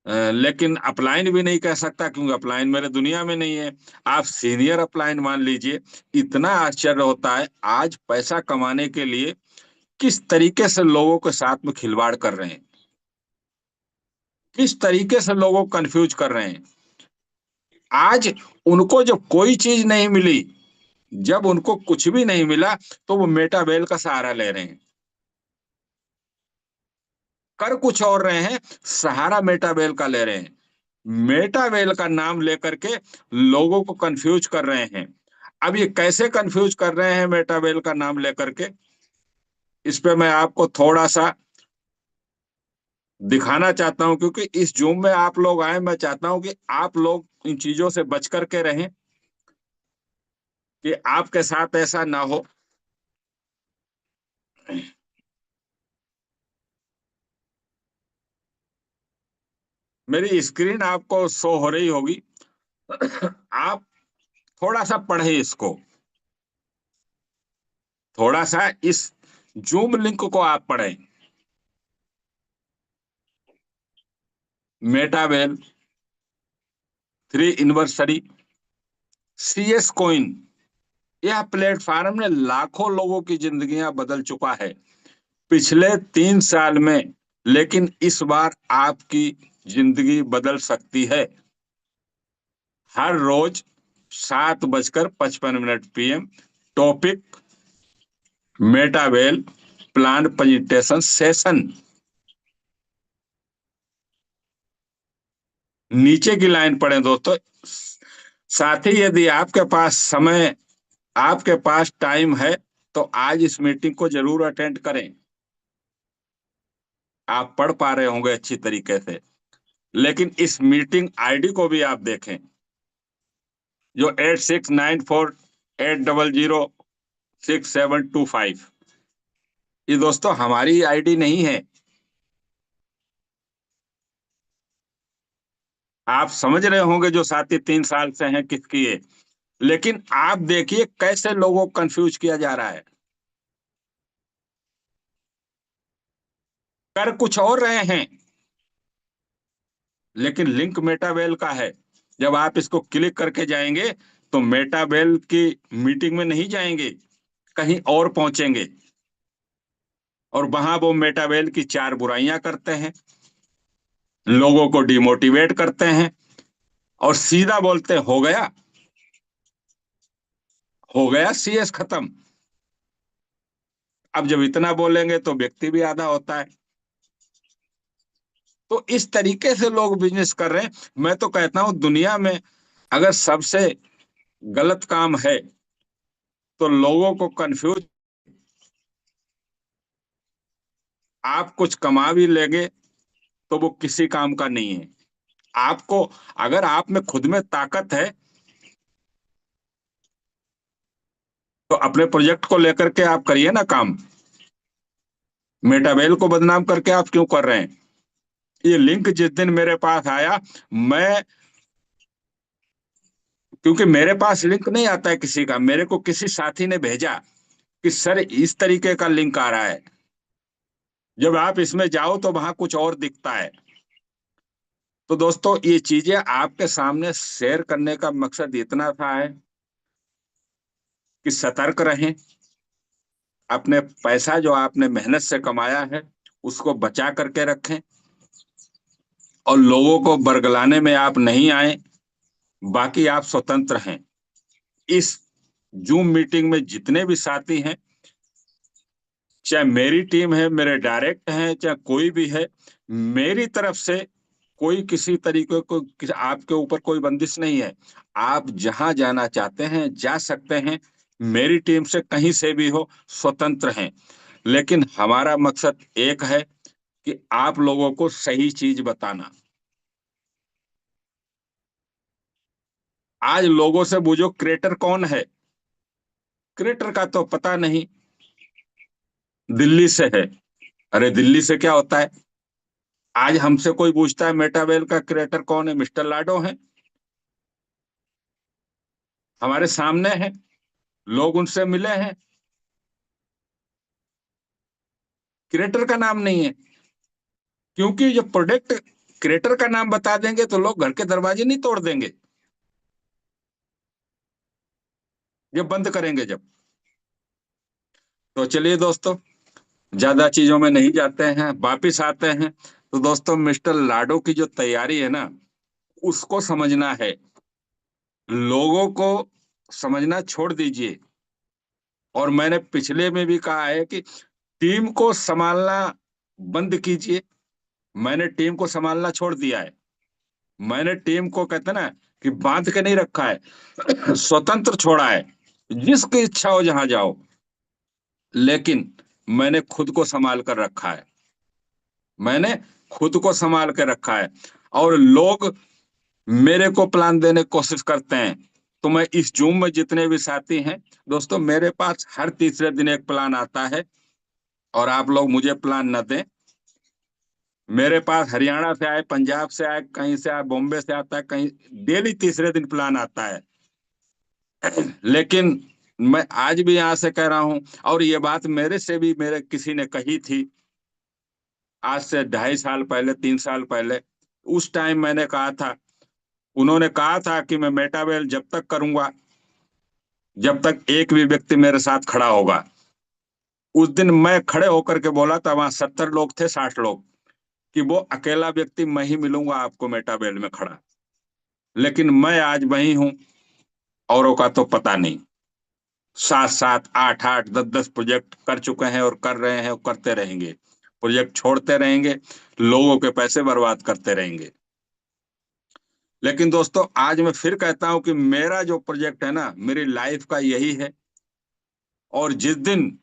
Speaker 2: लेकिन अपलाइन भी नहीं कह सकता क्योंकि अपलाइन मेरे दुनिया में नहीं है। आप सीनियर अपलाइन मान लीजिए। इतना आश्चर्य होता है आज पैसा कमाने के लिए किस तरीके से लोगों के साथ में खिलवाड़ कर रहे हैं, किस तरीके से लोगों को कंफ्यूज कर रहे हैं। आज उनको जब कोई चीज नहीं मिली, जब उनको कुछ भी नहीं मिला, तो वो मेटावेल का सहारा ले रहे हैं। कर कुछ और रहे हैं, सहारा मेटावेल का ले रहे हैं। मेटावेल का नाम लेकर के लोगों को कंफ्यूज कर रहे हैं। अब ये कैसे कंफ्यूज कर रहे हैं मेटावेल का नाम लेकर के, इस पे मैं आपको थोड़ा सा दिखाना चाहता हूं, क्योंकि इस जूम में आप लोग आए, मैं चाहता हूं कि आप लोग इन चीजों से बच करके रहें, कि आपके साथ ऐसा ना हो। मेरी स्क्रीन आपको शो हो रही होगी। आप थोड़ा सा पढ़ें इसको, थोड़ा सा इस जूम लिंक को आप पढ़ें। मेटावेल 3 एनिवर्सरी CS कॉइन, यह प्लेटफॉर्म ने लाखों लोगों की जिंदगियां बदल चुका है पिछले 3 साल में। लेकिन इस बार आपकी जिंदगी बदल सकती है। हर रोज 7:55 PM, टॉपिक मेटावेल प्लान प्रेजेंटेशन सेशन। नीचे की लाइन पढ़ें दोस्तों। साथ ही यदि आपके पास समय, आपके पास टाइम है, तो आज इस मीटिंग को जरूर अटेंड करें। आप पढ़ पा रहे होंगे अच्छी तरीके से, लेकिन इस मीटिंग आईडी को भी आप देखें, जो 8694800675। ये दोस्तों हमारी आईडी नहीं है। आप समझ रहे होंगे जो साथी 3 साल से हैं किसकी है, लेकिन आप देखिए कैसे लोगों को कंफ्यूज किया जा रहा है। कर कुछ और रहे हैं, लेकिन लिंक मेटावेल का है। जब आप इसको क्लिक करके जाएंगे तो मेटावेल की मीटिंग में नहीं जाएंगे, कहीं और पहुंचेंगे, और वहां वो मेटावेल की 4 बुराइयां करते हैं, लोगों को डिमोटिवेट करते हैं, और सीधा बोलते हैं, हो गया सीएस खत्म। अब जब इतना बोलेंगे तो व्यक्ति भी आधा होता है। तो इस तरीके से लोग बिजनेस कर रहे हैं। मैं तो कहता हूं दुनिया में अगर सबसे गलत काम है तो लोगों को कंफ्यूज, आप कुछ कमा भी लेंगे तो वो किसी काम का नहीं है। आपको, अगर आप में खुद में ताकत है तो अपने प्रोजेक्ट को लेकर के आप करिए ना काम। मेटावेल को बदनाम करके आप क्यों कर रहे हैं? ये लिंक जिस दिन मेरे पास आया, मैं, क्योंकि मेरे पास लिंक नहीं आता है किसी का, मेरे को किसी साथी ने भेजा कि सर इस तरीके का लिंक आ रहा है, जब आप इसमें जाओ तो वहां कुछ और दिखता है। तो दोस्तों ये चीजें आपके सामने शेयर करने का मकसद इतना था है कि सतर्क रहें, अपने पैसा जो आपने मेहनत से कमाया है उसको बचा करके रखें, और लोगों को बरगलाने में आप नहीं आए। बाकी आप स्वतंत्र हैं। इस जूम मीटिंग में जितने भी साथी हैं, चाहे मेरी टीम है, मेरे डायरेक्ट हैं, चाहे कोई भी है, मेरी तरफ से कोई किसी तरीके को आपके ऊपर कोई बंदिश नहीं है। आप जहां जाना चाहते हैं जा सकते हैं, मेरी टीम से कहीं से भी हो, स्वतंत्र हैं। लेकिन हमारा मकसद एक है कि आप लोगों को सही चीज बताना। आज लोगों से पूछो क्रिएटर कौन है, क्रिएटर का तो पता नहीं, दिल्ली से है। अरे दिल्ली से क्या होता है? आज हमसे कोई पूछता है मेटावेल का क्रिएटर कौन है, मिस्टर लाडो है, हमारे सामने है, लोग उनसे मिले हैं। क्रिएटर का नाम नहीं है, क्योंकि जब प्रोडक्ट क्रिएटर का नाम बता देंगे तो लोग घर के दरवाजे नहीं तोड़ देंगे, जब बंद करेंगे जब। तो चलिए दोस्तों, ज्यादा चीजों में नहीं जाते हैं, वापिस आते हैं। तो दोस्तों मिस्टर लाडो की जो तैयारी है ना, उसको समझना है, लोगों को समझना छोड़ दीजिए। और मैंने पिछले में भी कहा है कि टीम को संभालना बंद कीजिए। मैंने टीम को संभालना छोड़ दिया है। मैंने टीम को, कहते ना, कि बांध के नहीं रखा है, स्वतंत्र छोड़ा है, जिसकी इच्छा हो जहां जाओ। लेकिन मैंने खुद को संभाल कर रखा है, मैंने खुद को संभाल के रखा है। और लोग मेरे को प्लान देने की कोशिश करते हैं, तो मैं इस जूम में जितने भी साथी हैं दोस्तों, मेरे पास हर तीसरे दिन एक प्लान आता है। और आप लोग मुझे प्लान न दें, मेरे पास हरियाणा से आए, पंजाब से आए, कहीं से आए, बॉम्बे से आता है, कहीं डेली तीसरे दिन प्लान आता है। लेकिन मैं आज भी यहां से कह रहा हूं, और ये बात मेरे से भी मेरे किसी ने कही थी आज से 2.5 साल पहले, 3 साल पहले। उस टाइम मैंने कहा था, उन्होंने कहा था कि मैं मेटावेल जब तक करूंगा जब तक एक भी व्यक्ति मेरे साथ खड़ा होगा। उस दिन मैं खड़े होकर के बोला था, वहां 70 लोग थे, 60 लोग, कि वो अकेला व्यक्ति मैं ही मिलूंगा आपको मेटावेल में खड़ा। लेकिन मैं आज वही हूं, औरों का तो पता नहीं। 7-7, 8-8, 10-10 प्रोजेक्ट कर चुके हैं, और कर रहे हैं, और करते रहेंगे। प्रोजेक्ट छोड़ते रहेंगे, लोगों के पैसे बर्बाद करते रहेंगे। लेकिन दोस्तों आज मैं फिर कहता हूं कि मेरा जो प्रोजेक्ट है ना, मेरी लाइफ का यही है। और जिस दिन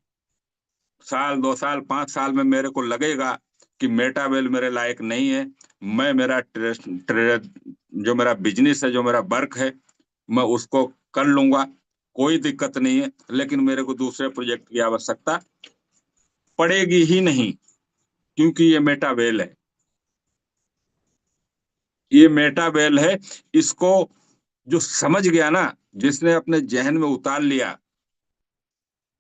Speaker 2: साल 2 साल 5 साल में मेरे को लगेगा कि मेटावेल मेरे लायक नहीं है, मैं मेरा जो मेरा बिजनेस है, जो मेरा वर्क है, मैं उसको कर लूंगा, कोई दिक्कत नहीं है। लेकिन मेरे को दूसरे प्रोजेक्ट की आवश्यकता पड़ेगी ही नहीं, क्योंकि ये मेटावेल है। ये मेटावेल है। इसको जो समझ गया ना, जिसने अपने जहन में उतार लिया,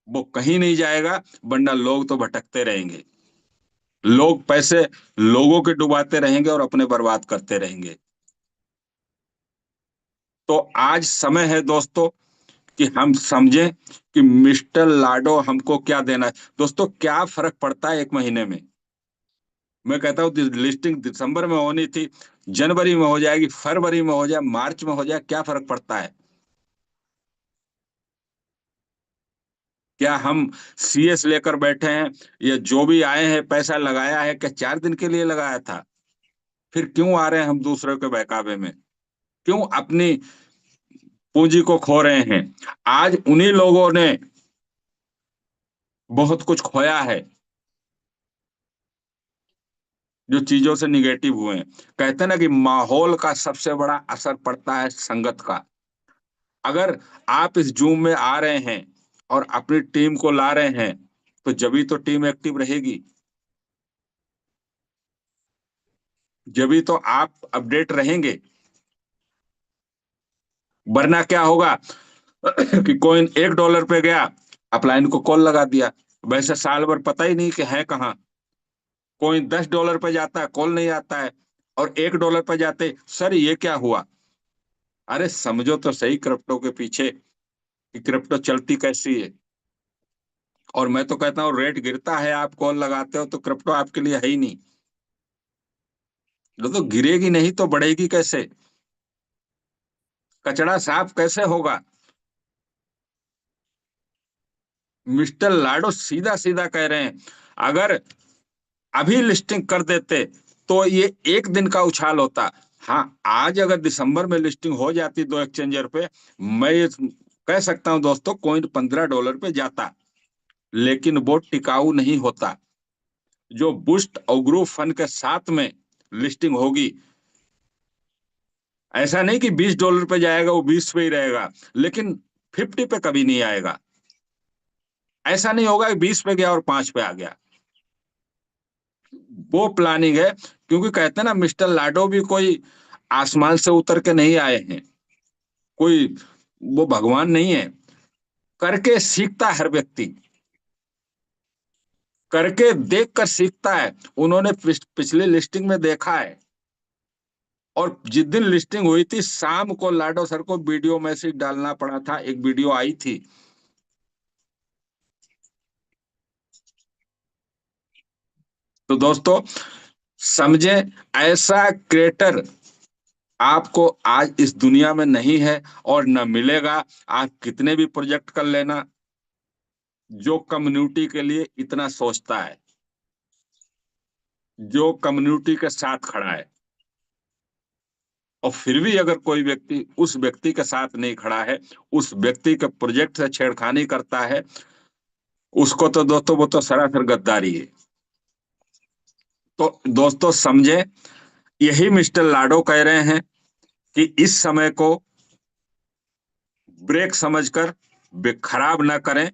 Speaker 2: वो कहीं नहीं जाएगा, वरना लोग तो भटकते रहेंगे। लोग पैसे लोगों के डुबाते रहेंगे और अपने बर्बाद करते रहेंगे। तो आज समय है दोस्तों कि हम समझें कि मिस्टर लाडो हमको क्या देना है। दोस्तों क्या फर्क पड़ता है 1 महीने में? मैं कहता हूँ लिस्टिंग दिसंबर में होनी थी, जनवरी में हो जाएगी, फरवरी में हो जाए, मार्च में हो जाए, क्या फर्क पड़ता है? क्या हम सीएस लेकर बैठे हैं, या जो भी आए हैं पैसा लगाया है, क्या 4 दिन के लिए लगाया था? फिर क्यों आ रहे हैं हम दूसरों के बहकावे में? क्यों अपनी पूंजी को खो रहे हैं? आज उन्हीं लोगों ने बहुत कुछ खोया है जो चीजों से निगेटिव हुए हैं। कहते हैं ना कि माहौल का सबसे बड़ा असर पड़ता है संगत का। अगर आप इस जूम में आ रहे हैं और अपनी टीम को ला रहे हैं, तो जभी तो टीम एक्टिव रहेगी, जभी तो आप अपडेट रहेंगे। वरना क्या होगा कि कोई $1 पे गया, अपलाइन को कॉल लगा दिया, वैसे साल भर पता ही नहीं कि है कहाँ। कोई $10 पे जाता है, कॉल नहीं आता है। और $1 पे जाते, सर ये क्या हुआ? अरे समझो तो सही क्रिप्टो के पीछे कि क्रिप्टो चलती कैसी है। और मैं तो कहता हूँ रेट गिरता है, आप कॉल लगाते हो, तो क्रिप्टो आपके लिए है ही नहीं। तो गिरेगी नहीं तो बढ़ेगी कैसे? कचड़ा साफ कैसे होगा? मिस्टर लाडो सीधा सीधा कह रहे हैं, अगर अभी लिस्टिंग कर देते तो ये 1 दिन का उछाल होता। हाँ, आज अगर दिसंबर में लिस्टिंग हो जाती 2 एक्सचेंजर पे, मैं ये कह सकता हूँ दोस्तों, कॉइन $15 पे जाता। लेकिन वो टिकाऊ नहीं होता। जो बूस्ट और ग्रो फंड के साथ में लिस्टिंग होगी, ऐसा नहीं कि $20 पे जाएगा वो 20 पे ही रहेगा, लेकिन 50 पे कभी नहीं आएगा। ऐसा नहीं होगा कि 20 पे गया और 5 पे आ गया। वो प्लानिंग है। क्योंकि कहते हैं ना, मिस्टर लाडो भी कोई आसमान से उतर के नहीं आए हैं, कोई वो भगवान नहीं है। करके सीखता है हर व्यक्ति, करके देख कर सीखता है। उन्होंने पिछली लिस्टिंग में देखा है। और जिस दिन लिस्टिंग हुई थी, शाम को लाडो सर को वीडियो मैसेज डालना पड़ा था, एक वीडियो आई थी। तो दोस्तों समझे, ऐसा क्रिएटर आपको आज इस दुनिया में नहीं है और न मिलेगा। आप कितने भी प्रोजेक्ट कर लेना, जो कम्युनिटी के लिए इतना सोचता है, जो कम्युनिटी के साथ खड़ा है, और फिर भी अगर कोई व्यक्ति उस व्यक्ति के साथ नहीं खड़ा है, उस व्यक्ति के प्रोजेक्ट से छेड़खानी करता है, उसको तो दोस्तों वो तो सरासर गद्दारी है। तो दोस्तों समझे, यही मिस्टर लाडो कह रहे हैं कि इस समय को ब्रेक समझकर खराब ना करें,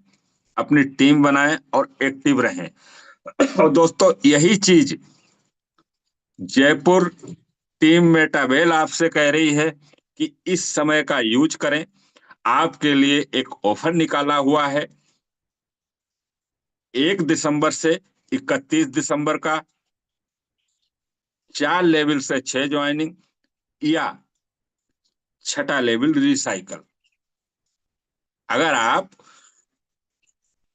Speaker 2: अपनी टीम बनाएं और एक्टिव रहें। और दोस्तों यही चीज जयपुर टीम मेटावेल आपसे कह रही है कि इस समय का यूज करें। आपके लिए एक ऑफर निकाला हुआ है, 1 दिसंबर से 31 दिसंबर का, 4 लेवल से 6 ज्वाइनिंग, या छठा लेवल रिसाइकल। अगर आप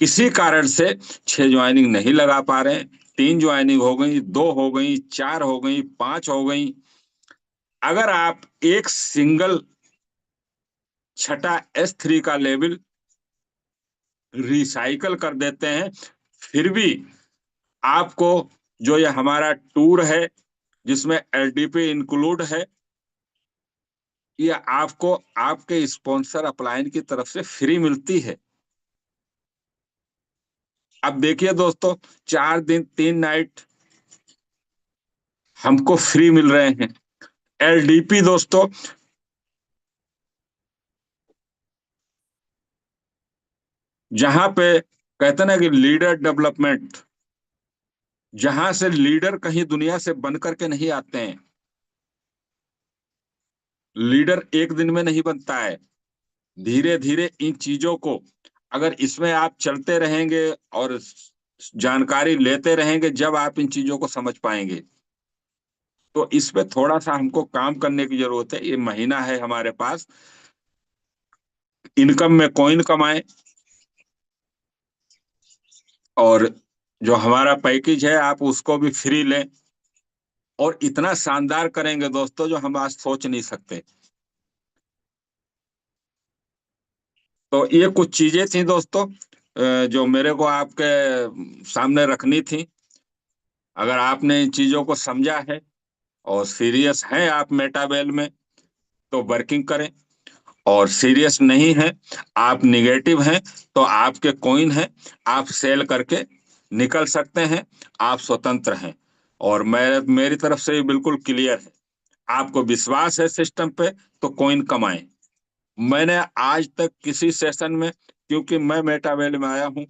Speaker 2: किसी कारण से 6 ज्वाइनिंग नहीं लगा पा रहे, 3 ज्वाइनिंग हो गई, 2 हो गई, 4 हो गई, 5 हो गई, अगर आप एक सिंगल छठा S3 का लेवल रिसाइकल कर देते हैं, फिर भी आपको जो ये हमारा टूर है, जिसमें LDP इंक्लूड है, ये आपको आपके स्पॉन्सर अपलाइन की तरफ से फ्री मिलती है। अब देखिए दोस्तों, 4 दिन 3 नाइट हमको फ्री मिल रहे हैं। एलडीपी दोस्तों, जहां पे कहते ना कि लीडर डेवलपमेंट, जहां से लीडर कहीं दुनिया से बन करके नहीं आते हैं। लीडर एक दिन में नहीं बनता है। धीरे धीरे इन चीजों को, अगर इसमें आप चलते रहेंगे और जानकारी लेते रहेंगे, जब आप इन चीजों को समझ पाएंगे। तो इस पे थोड़ा सा हमको काम करने की जरूरत है। ये महीना है हमारे पास, इनकम में कॉइन कमाएं, और जो हमारा पैकेज है आप उसको भी फ्री लें, और इतना शानदार करेंगे दोस्तों जो हम आज सोच नहीं सकते। तो ये कुछ चीजें थी दोस्तों, जो मेरे को आपके सामने रखनी थी। अगर आपने इन चीजों को समझा है और सीरियस हैं आप मेटावेल में, तो वर्किंग करें। और सीरियस नहीं है, आप निगेटिव हैं, तो आपके कॉइन है, आप सेल करके निकल सकते हैं। आप स्वतंत्र हैं। और मैं मेरी तरफ से ये बिल्कुल क्लियर है। आपको विश्वास है सिस्टम पे, तो कॉइन कमाएं। मैंने आज तक किसी सेशन में, क्योंकि मैं मेटावेल में आया हूं,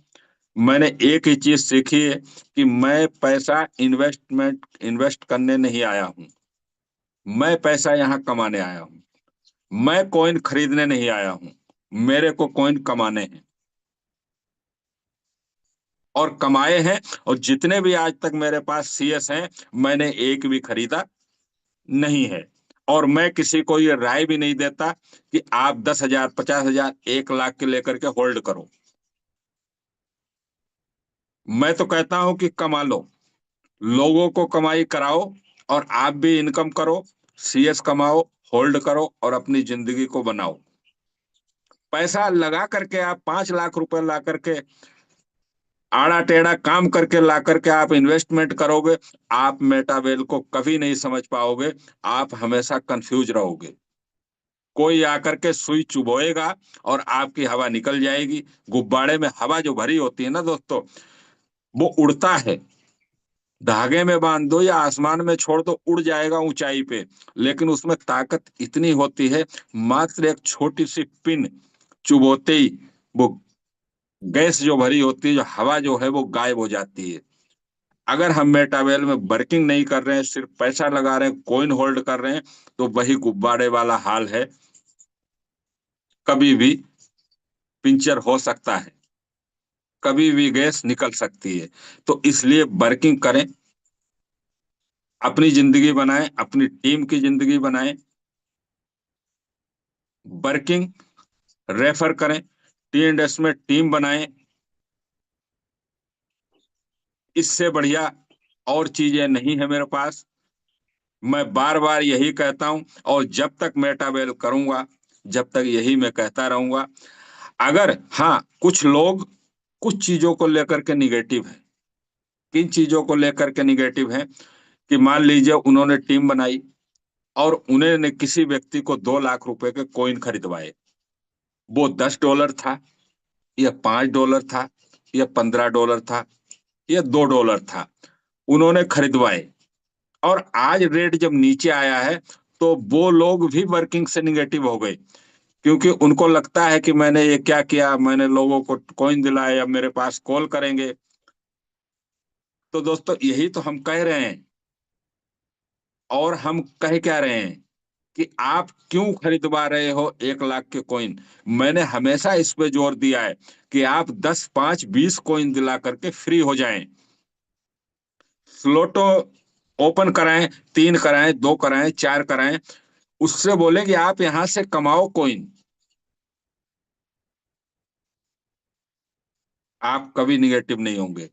Speaker 2: मैंने एक ही चीज सीखी है कि मैं पैसा इन्वेस्ट करने नहीं आया हूं। मैं पैसा यहाँ कमाने आया हूँ। मैं कॉइन खरीदने नहीं आया हूँ। मेरे को कॉइन कमाने हैं, और कमाए हैं। और जितने भी आज तक मेरे पास सीएस हैं, मैंने एक भी खरीदा नहीं है। और मैं किसी को ये राय भी नहीं देता कि आप 10,000 50,000 1 लाख के लेकर के होल्ड करो। मैं तो कहता हूं कि कमा लो, लोगों को कमाई कराओ, और आप भी इनकम करो, सीएस कमाओ, होल्ड करो, और अपनी जिंदगी को बनाओ। पैसा लगा करके आप 5 लाख रुपए ला करके, आड़ा टेढ़ा काम करके ला करके आप इन्वेस्टमेंट करोगे, आप मेटावेल को कभी नहीं समझ पाओगे। आप हमेशा कंफ्यूज रहोगे। कोई आकर के सुई चुभोएगा और आपकी हवा निकल जाएगी। गुब्बारे में हवा जो भरी होती है ना दोस्तों, वो उड़ता है। धागे में बांध दो या आसमान में छोड़ दो, उड़ जाएगा ऊंचाई पे। लेकिन उसमें ताकत इतनी होती है, मात्र एक छोटी सी पिन चुभोते ही वो गैस जो भरी होती है, जो हवा जो है, वो गायब हो जाती है। अगर हम मेटावेल में वर्किंग नहीं कर रहे हैं, सिर्फ पैसा लगा रहे हैं, कॉइन होल्ड कर रहे हैं, तो वही गुब्बारे वाला हाल है। कभी भी पिंचर हो सकता है, कभी भी गैस निकल सकती है। तो इसलिए वर्किंग करें, अपनी जिंदगी बनाएं, अपनी टीम की जिंदगी बनाएं। वर्किंग, रेफर करें, टी एंड एस में टीम बनाएं। इससे बढ़िया और चीजें नहीं है मेरे पास। मैं बार बार यही कहता हूं, और जब तक मेटावेल करूंगा, जब तक यही मैं कहता रहूंगा। अगर हाँ, कुछ लोग कुछ चीजों को लेकर के निगेटिव है। किन चीजों को लेकर के निगेटिव है? कि मान लीजिए उन्होंने टीम बनाई, और उन्होंने किसी व्यक्ति को 2 लाख रुपए के कॉइन खरीदवाए। वो $10 था, या $5 था, या $15 था, या $2 था। उन्होंने खरीदवाए, और आज रेट जब नीचे आया है, तो वो लोग भी वर्किंग से निगेटिव हो गए। क्योंकि उनको लगता है कि मैंने ये क्या किया, मैंने लोगों को कॉइन दिलाए, अब मेरे पास कॉल करेंगे। तो दोस्तों, यही तो हम कह रहे हैं। और हम कह क्या रहे हैं कि आप क्यों खरीदवा रहे हो 1 लाख के कॉइन। मैंने हमेशा इस पे जोर दिया है कि आप 10 5 20 कॉइन दिला करके फ्री हो जाएं। स्लोटो ओपन कराएं, 3 कराएं, 2 कराएं, 4 कराएं। उससे बोले कि आप यहां से कमाओ कॉइन। आप कभी निगेटिव नहीं होंगे।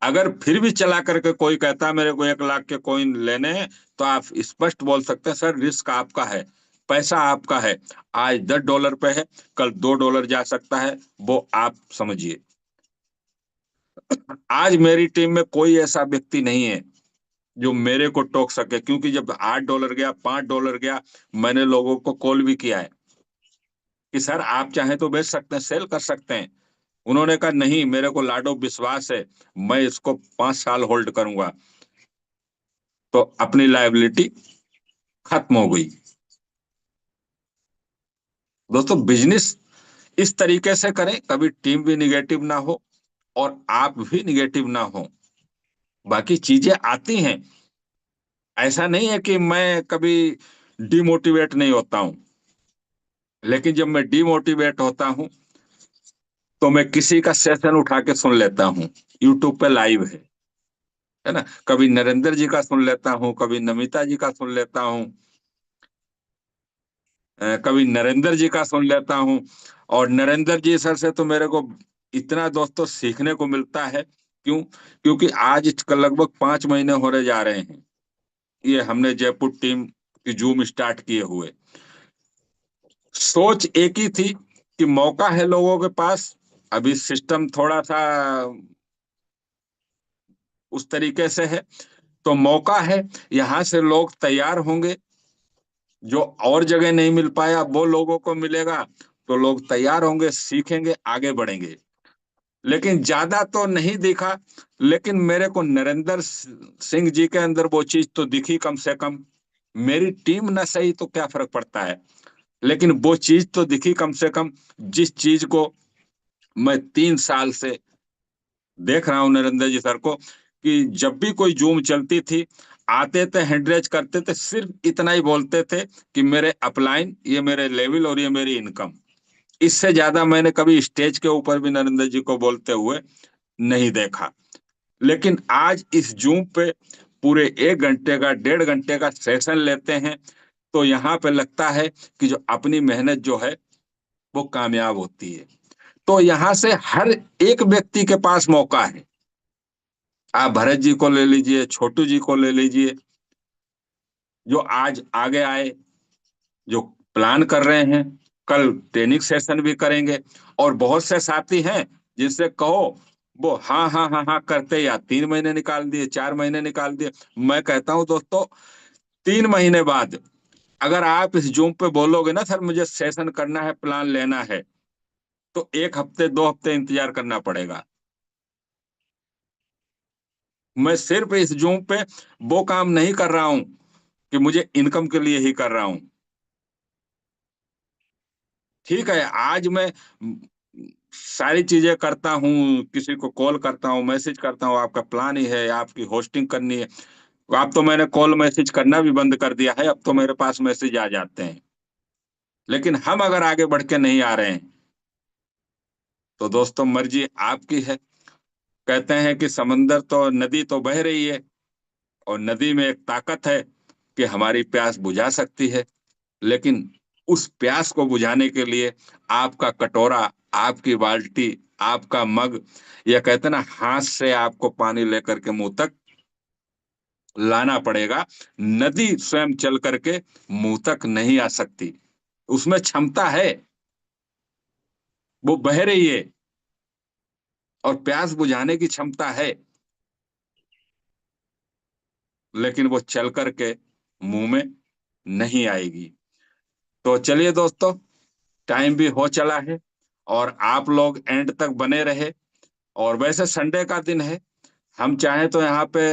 Speaker 2: अगर फिर भी चला करके कोई कहता है मेरे को 1 लाख के कॉइन लेने हैं, तो आप स्पष्ट बोल सकते हैं, सर रिस्क आपका है, पैसा आपका है। आज $10 पे है, कल $2 जा सकता है, वो आप समझिए। आज मेरी टीम में कोई ऐसा व्यक्ति नहीं है जो मेरे को टोक सके, क्योंकि जब $8 गया, $5 गया, मैंने लोगों को कॉल भी किया है कि सर आप चाहें तो बेच सकते हैं, सेल कर सकते हैं। उन्होंने कहा नहीं, मेरे को लाडो विश्वास है, मैं इसको 5 साल होल्ड करूंगा। तो अपनी लायबिलिटी खत्म हो गई। दोस्तों, बिजनेस इस तरीके से करें, कभी टीम भी निगेटिव ना हो और आप भी निगेटिव ना हो। बाकी चीजें आती हैं, ऐसा नहीं है कि मैं कभी डिमोटिवेट नहीं होता हूं, लेकिन जब मैं डिमोटिवेट होता हूं तो मैं किसी का सेशन उठा के सुन लेता हूँ। यूट्यूब पे लाइव है ना। कभी नरेंद्र जी का सुन लेता हूँ, कभी नमिता जी का सुन लेता हूँ, कभी नरेंद्र जी का सुन लेता हूँ। और नरेंद्र जी सर से तो मेरे को इतना दोस्तों सीखने को मिलता है। क्यों? क्योंकि आज इसका लगभग 5 महीने होने जा रहे हैं ये हमने जयपुर टीम की जूम स्टार्ट किए हुए। सोच एक ही थी कि मौका है लोगों के पास, अभी सिस्टम थोड़ा सा उस तरीके से है, तो मौका है, यहाँ से लोग तैयार होंगे। जो और जगह नहीं मिल पाया वो लोगों को मिलेगा, तो लोग तैयार होंगे, सीखेंगे, आगे बढ़ेंगे। लेकिन ज्यादा तो नहीं दिखा, लेकिन मेरे को नरेंद्र सिंह जी के अंदर वो चीज तो दिखी कम से कम। मेरी टीम ना सही तो क्या फर्क पड़ता है, लेकिन वो चीज तो दिखी कम से कम, जिस चीज को मैं 3 साल से देख रहा हूँ नरेंद्र जी सर को, कि जब भी कोई जूम चलती थी, आते थे, हैंडरेज करते थे, सिर्फ इतना ही बोलते थे कि मेरे अपलाइन, ये मेरे लेवल और ये मेरी इनकम। इससे ज्यादा मैंने कभी स्टेज के ऊपर भी नरेंद्र जी को बोलते हुए नहीं देखा। लेकिन आज इस जूम पे पूरे 1 घंटे का, 1.5 घंटे का सेशन लेते हैं, तो यहाँ पे लगता है कि जो अपनी मेहनत जो है वो कामयाब होती है। तो यहाँ से हर एक व्यक्ति के पास मौका है। आप भरत जी को ले लीजिए, छोटू जी को ले लीजिए, जो आज आगे आए, जो प्लान कर रहे हैं, कल ट्रेनिंग सेशन भी करेंगे। और बहुत से साथी हैं जिनसे कहो, वो हाँ हाँ हाँ हाँ करते, या 3 महीने निकाल दिए, 4 महीने निकाल दिए। मैं कहता हूं दोस्तों, 3 महीने बाद अगर आप इस जूम पे बोलोगे ना सर मुझे सेशन करना है, प्लान लेना है, तो 1 हफ्ते 2 हफ्ते इंतजार करना पड़ेगा। मैं सिर्फ इस जूम पे वो काम नहीं कर रहा हूं कि मुझे इनकम के लिए ही कर रहा हूं। ठीक है, आज मैं सारी चीजें करता हूँ, किसी को कॉल करता हूँ, मैसेज करता हूँ, आपका प्लान ही है, आपकी होस्टिंग करनी है। आप तो मैंने कॉल मैसेज करना भी बंद कर दिया है, अब तो मेरे पास मैसेज आ जाते हैं। लेकिन हम अगर आगे बढ़ के नहीं आ रहे हैं तो दोस्तों मर्जी आपकी है। कहते हैं कि समंदर तो, नदी तो बह रही है, और नदी में एक ताकत है कि हमारी प्यास बुझा सकती है। लेकिन उस प्यास को बुझाने के लिए आपका कटोरा, आपकी बाल्टी, आपका मग, या कहते ना हाथ से आपको पानी लेकर के मुंह तक लाना पड़ेगा। नदी स्वयं चल करके मुंह तक नहीं आ सकती, उसमें क्षमता है, वो बह रही है और प्यास बुझाने की क्षमता है, लेकिन वो चल करके मुंह में नहीं आएगी। तो चलिए दोस्तों, टाइम भी हो चला है, और आप लोग एंड तक बने रहे। और वैसे संडे का दिन है, हम चाहें तो यहाँ पे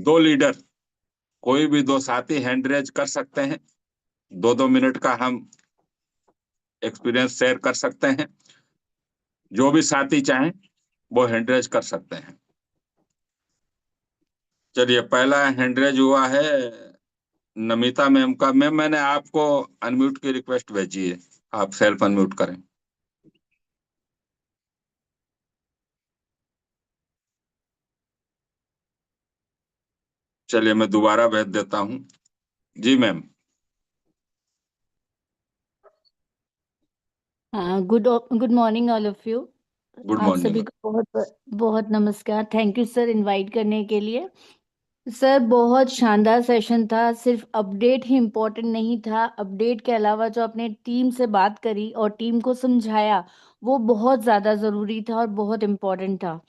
Speaker 2: 2 लीडर, कोई भी 2 साथी हैंड रेज कर सकते हैं। 2-2 मिनट का हम एक्सपीरियंस शेयर कर सकते हैं। जो भी साथी चाहें वो हैंड रेज कर सकते हैं। चलिए, पहला हैंड रेज हुआ है नमिता मैम का। मैम, मैंने आपको अनम्यूट की रिक्वेस्ट भेजी है, आप सेल्फ अनम्यूट करें। चलिए, मैं दोबारा भेज देता हूँ। जी ma'am.
Speaker 3: Good good morning all of you.
Speaker 2: Good
Speaker 3: आप
Speaker 2: मॉर्निंग।
Speaker 3: सभी को बहुत बहुत नमस्कार। थैंक यू सर इनवाइट करने के लिए। सर बहुत शानदार सेशन था। सिर्फ अपडेट ही इम्पोर्टेंट नहीं था, अपडेट के अलावा जो आपने टीम से बात करी और टीम को समझाया वो बहुत ज़्यादा ज़रूरी था और बहुत इम्पोर्टेंट था।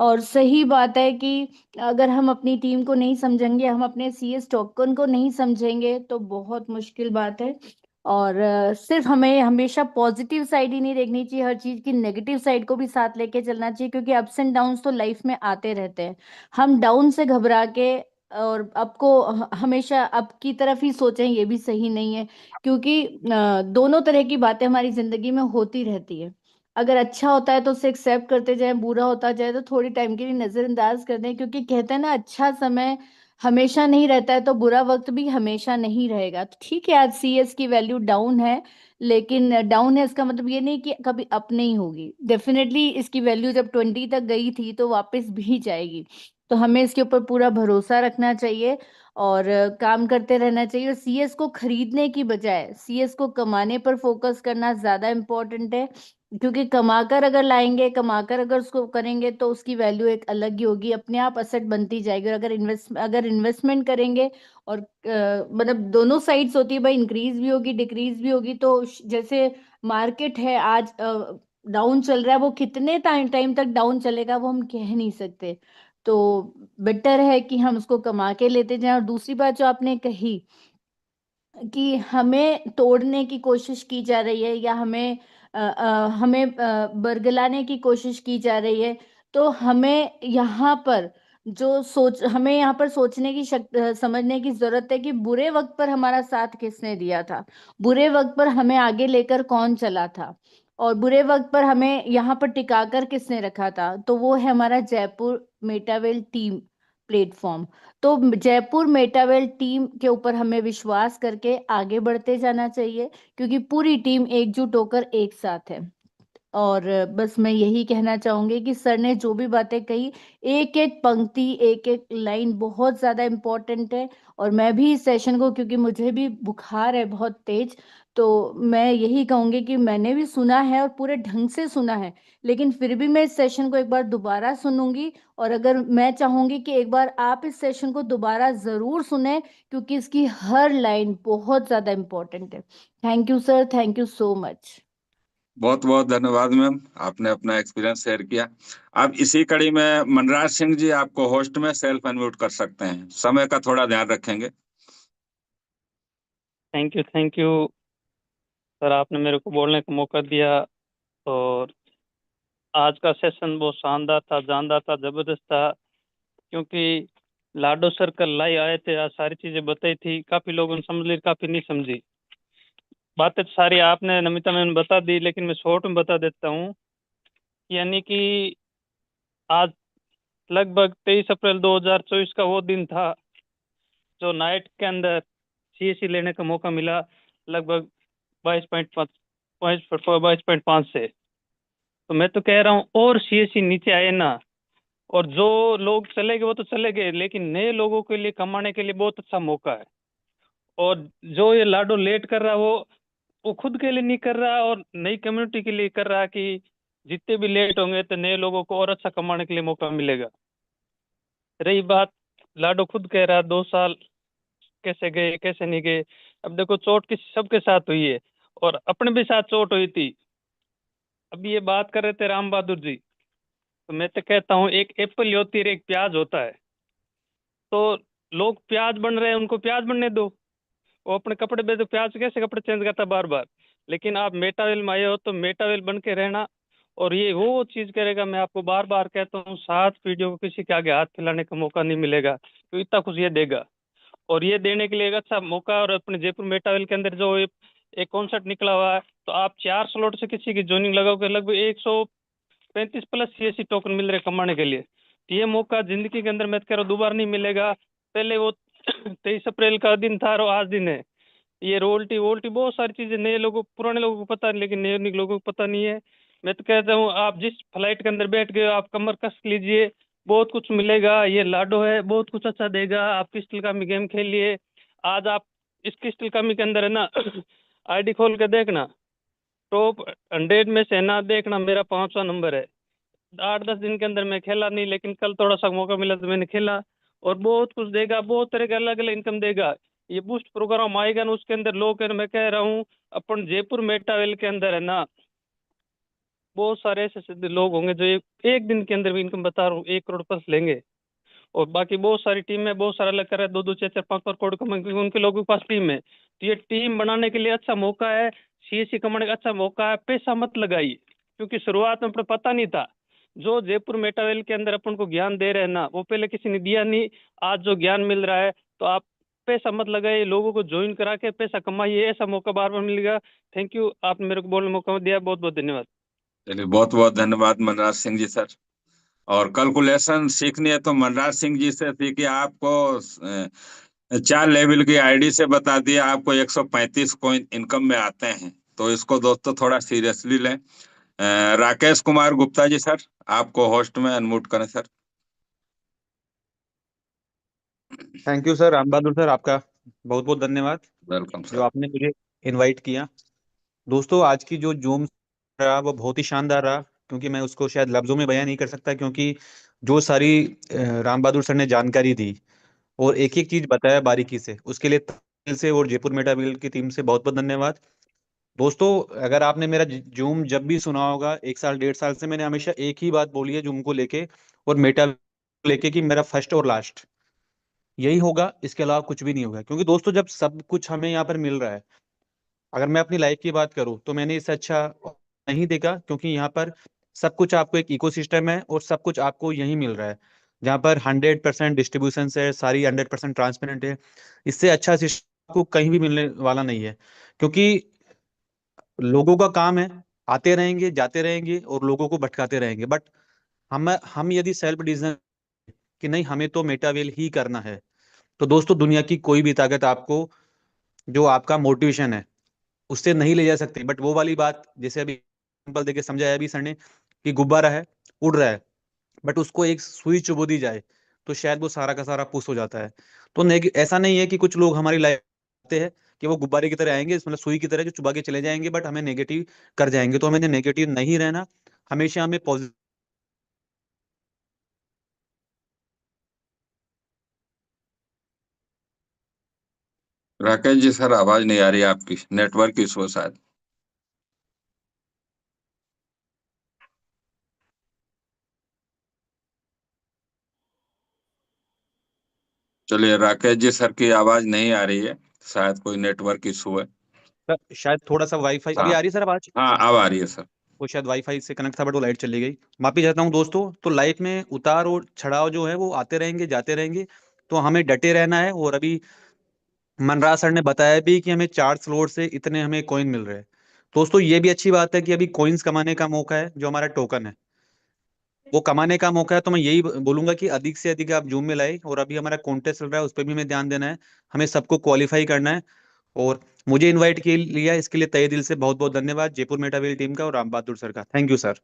Speaker 3: और सही बात है कि अगर हम अपनी टीम को नहीं समझेंगे, हम अपने सीएस टोकन को नहीं समझेंगे तो बहुत मुश्किल बात है। और सिर्फ हमें हमेशा पॉजिटिव साइड ही नहीं देखनी चाहिए, हर चीज की नेगेटिव साइड को भी साथ लेके चलना चाहिए, क्योंकि अप्स एंड डाउन्स तो लाइफ में आते रहते हैं। हम डाउन से घबरा के और आपको हमेशा अप की तरफ ही सोचें, ये भी सही नहीं है, क्योंकि दोनों तरह की बातें हमारी जिंदगी में होती रहती है। अगर अच्छा होता है तो उसे एक्सेप्ट करते जाएं, बुरा होता जाए तो थोड़ी टाइम के लिए नजरअंदाज कर दें, क्योंकि कहते हैं ना, अच्छा समय हमेशा नहीं रहता है तो बुरा वक्त भी हमेशा नहीं रहेगा। तो ठीक है, आज सीएस की वैल्यू डाउन है, लेकिन डाउन है इसका मतलब ये नहीं कि कभी अप नहीं होगी। डेफिनेटली इसकी वैल्यू जब 20 तक गई थी तो वापस भी जाएगी। तो हमें इसके ऊपर पूरा भरोसा रखना चाहिए और काम करते रहना चाहिए। और सीएस को खरीदने की बजाय सीएस को कमाने पर फोकस करना ज्यादा इम्पोर्टेंट है, क्योंकि कमाकर अगर लाएंगे, कमाकर अगर उसको करेंगे तो उसकी वैल्यू एक अलग ही होगी, अपने आप असेट बनती जाएगी। और अगर इन्वेस्टमेंट करेंगे और मतलब दोनों साइड्स होती है भाई, इंक्रीज भी होगी डिक्रीज भी होगी। तो जैसे मार्केट है आज डाउन चल रहा है, वो कितने टाइम टाइम तक डाउन चलेगा वो हम कह नहीं सकते। तो बेटर है कि हम उसको कमा के लेते जाएं। और दूसरी बात जो आपने कही कि हमें तोड़ने की कोशिश की जा रही है या हमें बरगलाने की कोशिश की जा रही है, तो हमें यहाँ पर सोचने की समझने की जरूरत है कि बुरे वक्त पर हमारा साथ किसने दिया था, बुरे वक्त पर हमें आगे लेकर कौन चला था, और बुरे वक्त पर हमें यहाँ पर टिकाकर किसने रखा था। तो वो है हमारा जयपुर मेटावेल टीम प्लेटफॉर्म। तो जयपुर मेटावेल टीम के ऊपर हमें विश्वास करके आगे बढ़ते जाना चाहिए, क्योंकि पूरी टीम एकजुट होकर एक साथ है। और बस मैं यही कहना चाहूंगी कि सर ने जो भी बातें कही, एक एक पंक्ति एक एक लाइन बहुत ज्यादा इम्पोर्टेंट है। और मैं भी इस सेशन को, क्योंकि मुझे भी बुखार है बहुत तेज, तो मैं यही कहूंगी कि मैंने भी सुना है और पूरे ढंग से सुना है, लेकिन फिर भी मैं इस सेशन को एक बार दोबारा सुनूंगी। और अगर मैं चाहूंगी कि एक बार आप इस सेशन को दोबारा जरूर सुने, क्योंकि इसकी हर लाइन बहुत ज्यादा इम्पोर्टेंट है। Thank you sir, thank you so much.
Speaker 2: बहुत बहुत धन्यवाद मैम, आपने अपना एक्सपीरियंस शेयर किया। अब इसी कड़ी में मनराज सिंह जी आपको होस्ट में सेल्फ अनम्यूट कर सकते हैं, समय का थोड़ा ध्यान रखेंगे।
Speaker 4: थैंक यू सर, आपने मेरे को बोलने का मौका दिया। और आज का सेशन बहुत शानदार था, जानदार था, जबरदस्त था। क्योंकि लाडो सर कल लाइव आए थे, आज सारी चीजें बताई थी, काफी लोगों ने समझ ली, काफी नहीं समझी। बातें तो सारी आपने नमिता मैंने बता दी, लेकिन मैं शॉर्ट में बता देता हूँ। यानी कि आज लगभग 23 अप्रैल 2024 का वो दिन था जो नाइट के अंदर सीएससी लेने का मौका मिला, लगभग 22.5 से। तो मैं तो कह रहा हूँ और सीएससी नीचे आए ना, और जो लोग चले गए वो तो चले गए, लेकिन नए लोगों के लिए कमाने के लिए बहुत अच्छा मौका है। और जो ये लाडो लेट कर रहा है, वो खुद के लिए नहीं कर रहा और नई कम्युनिटी के लिए कर रहा है कि जितने भी लेट होंगे तो नए लोगों को और अच्छा कमाने के लिए मौका मिलेगा। रही बात, लाडो खुद कह रहा है 2 साल कैसे गए कैसे नहीं गए। अब देखो, चोट किसी सबके साथ हुई है और अपने भी साथ चोट हुई थी। अब ये बात कर रहे थे राम बहादुर जी, तो मैं तो कहता हूँ एक एप्पल होती है, एक प्याज होता है। तो लोग प्याज बन रहे हैं, उनको प्याज बनने दो। वो अपने कपड़े बेचो, प्याज कैसे कपड़े चेंज करता है बार बार। लेकिन आप मेटावेल में आए हो तो मेटावेल बन के रहना। और ये वो चीज करेगा, मैं आपको बार बार कहता हूँ, 7 पीढ़ियों को किसी के आगे हाथ फैलाने का मौका नहीं मिलेगा, तो इतना कुछ ये देगा। और ये देने के लिए एक अच्छा मौका। और अपने जयपुर मेटावेल के अंदर जो एक कॉन्सेप्ट निकला हुआ है, तो आप 4 स्लॉट से किसी की ज्वाइनिंग लगाओगे, लगभग 135 प्लस सीएससी टोकन मिल रहे कमाने के लिए। तो ये मौका जिंदगी के अंदर मैं तो कह रहा हूँ दोबारा नहीं मिलेगा। पहले वो 23 अप्रैल का दिन था और आज दिन है। ये रोल्टी वोल्टी बहुत सारी चीजें नए लोगों पुराने लोगों को पता नहीं, लेकिन नए नए लोगों को पता नहीं है। मैं तो कहता हूँ आप जिस फ्लाइट के अंदर बैठ गए हो, आप कमर कस लीजिए, बहुत कुछ मिलेगा। ये लाडो है, बहुत कुछ अच्छा देगा। आप क्रिस्टल कामी गेम खेलिए। आज आप इस क्रिस्टल कामी के अंदर है ना आईडी खोल के देखना, टॉप 100 में से है ना, देखना मेरा 5वां नंबर है। 8-10 दिन के अंदर मैं खेला नहीं, लेकिन कल थोड़ा सा मौका मिला तो मैंने खेला। और बहुत कुछ देगा, बहुत तरह के अलग अलग इनकम देगा। ये बूस्ट प्रोग्राम आएगा ना, उसके अंदर लोग, मैं कह रहा हूँ अपन जयपुर मेटावेल के अंदर है ना, बहुत सारे ऐसे लोग होंगे जो एक दिन के अंदर भी, इनकम बता रहा हूँ, 1 करोड़ प्लस लेंगे। और बाकी बहुत सारी टीम है, बहुत सारा अलग कर रहा है, 2-2 4-4 5-5 करोड़ कमाएंगे, क्योंकि उनके लोगों के पास टीम है। तो ये टीम बनाने के लिए अच्छा मौका है, सीएससी कमाने का अच्छा मौका है। पैसा मत लगाइए, क्योंकि शुरुआत में पता नहीं था। जो जयपुर मेटावेल के अंदर अपन को ज्ञान दे रहे हैं ना, वो पहले किसी ने दिया नहीं। आज जो ज्ञान मिल रहा है, तो आप पैसा मत लगाइए, लोगों को ज्वाइन करा के पैसा कमाइए, ऐसा मौका बार बार मिलेगा। थैंक यू, आपने मेरे को बोलने का मौका दिया, बहुत बहुत धन्यवाद।
Speaker 2: चलिए, बहुत बहुत धन्यवाद मनराज सिंह जी सर। और कैलकुलेशन सीखनी है तो मनराज सिंह जी से सीखिए। आपको 4 लेवल की आईडी से बता दिया, आपको 135 कॉइन इनकम में आते हैं। तो इसको दोस्तों थोड़ा सीरियसली लें। राकेश कुमार गुप्ता जी सर, आपको होस्ट में अनम्यूट करें sir.
Speaker 5: Thank you sir, Ram Bahadur sir, आपका बहुत बहुत धन्यवाद
Speaker 2: वेलकम
Speaker 5: जो
Speaker 2: सर।
Speaker 5: आपने मुझे इनवाइट किया। दोस्तों, आज की जो जूम रहा वो बहुत ही शानदार रहा, क्योंकि मैं उसको शायद लफ्जों में बयां नहीं कर सकता, क्योंकि जो सारी राम बहादुर सर ने जानकारी दी और एक एक चीज बताया बारीकी से, उसके लिए दिल से और जयपुर मेटाविल की टीम से बहुत बहुत धन्यवाद। दोस्तों, अगर आपने मेरा जूम जब भी सुना होगा, 1 साल 1.5 साल से मैंने हमेशा एक ही बात बोली है जूम को लेके और मेटा लेके, कि मेरा फर्स्ट और लास्ट यही होगा, इसके अलावा कुछ भी नहीं होगा। क्योंकि दोस्तों, जब सब कुछ हमें यहाँ पर मिल रहा है, अगर मैं अपनी लाइफ की बात करूँ तो मैंने इससे अच्छा नहीं देखा, क्योंकि यहाँ पर सब कुछ आपको एक इकोसिस्टम है और सब कुछ आपको यही मिल रहा है, जहाँ पर 100% डिस्ट्रीब्यूशन है, सारी 100% ट्रांसपेरेंट है। इससे अच्छा सिस्टम आपको कहीं भी मिलने वाला नहीं है, क्योंकि लोगों का काम है आते रहेंगे जाते रहेंगे और लोगों को भटकाते रहेंगे, बट हम यदि सेल्फ डिसीजन कि नहीं, हमें तो मेटावेल ही करना है, तो दोस्तों दुनिया की कोई भी ताकत आपको, जो आपका मोटिवेशन है, उससे नहीं ले जा सकती। बट वो वाली बात, जैसे अभी एग्जाम्पल देके समझाया अभी सर ने, कि गुब्बारा है, उड़ रहा है, बट उसको एक सुई चुबो दी जाए तो शायद वो सारा का सारा पुश हो जाता है। तो ऐसा नहीं है कि कुछ लोग हमारी लाइफ आते हैं कि वो गुब्बारे की तरह आएंगे, मतलब सुई की तरह जो चुबा के चले जाएंगे, बट हमें नेगेटिव कर जाएंगे। तो हमें नेगेटिव नहीं रहना, हमेशा हमें पॉजिटिव।
Speaker 2: राकेश जी सर, आवाज नहीं आ रही आपकी, नेटवर्क इशू है शायद। चलिए, राकेश जी सर की आवाज नहीं आ रही है, शायद कोई नेटवर्क इशू है।
Speaker 5: शायद थोड़ा सा वाईफाई
Speaker 2: हाँ
Speaker 5: अभी आ रही है सर आवाज,
Speaker 2: हाँ, अब आ रही है सर।
Speaker 5: वो शायद वाईफाई से कनेक्ट था बट वो लाइट चली गई। माफी चाहता हूँ दोस्तों। तो लाइफ में उतार और चढ़ाव जो है वो आते रहेंगे जाते रहेंगे, तो हमें डटे रहना है। और अभी मनराज सर ने बताया भी कि हमें 4 स्लॉट से इतने हमें कॉइन मिल रहे हैं। दोस्तों, ये भी अच्छी बात है कि अभी कॉइन्स कमाने का मौका है, जो हमारा टोकन है वो कमाने का मौका है। तो मैं यही बोलूंगा कि अधिक से अधिक आप जूम में लाए, और अभी हमारा कॉन्टेस्ट चल रहा है, उस पर भी हमें ध्यान देना है, हमें सबको क्वालिफाई करना है। और मुझे इनवाइट किया इसके लिए तहे दिल से बहुत बहुत धन्यवाद जयपुर मेटावेल टीम का और राम बहादुर सर का। Thank you sir.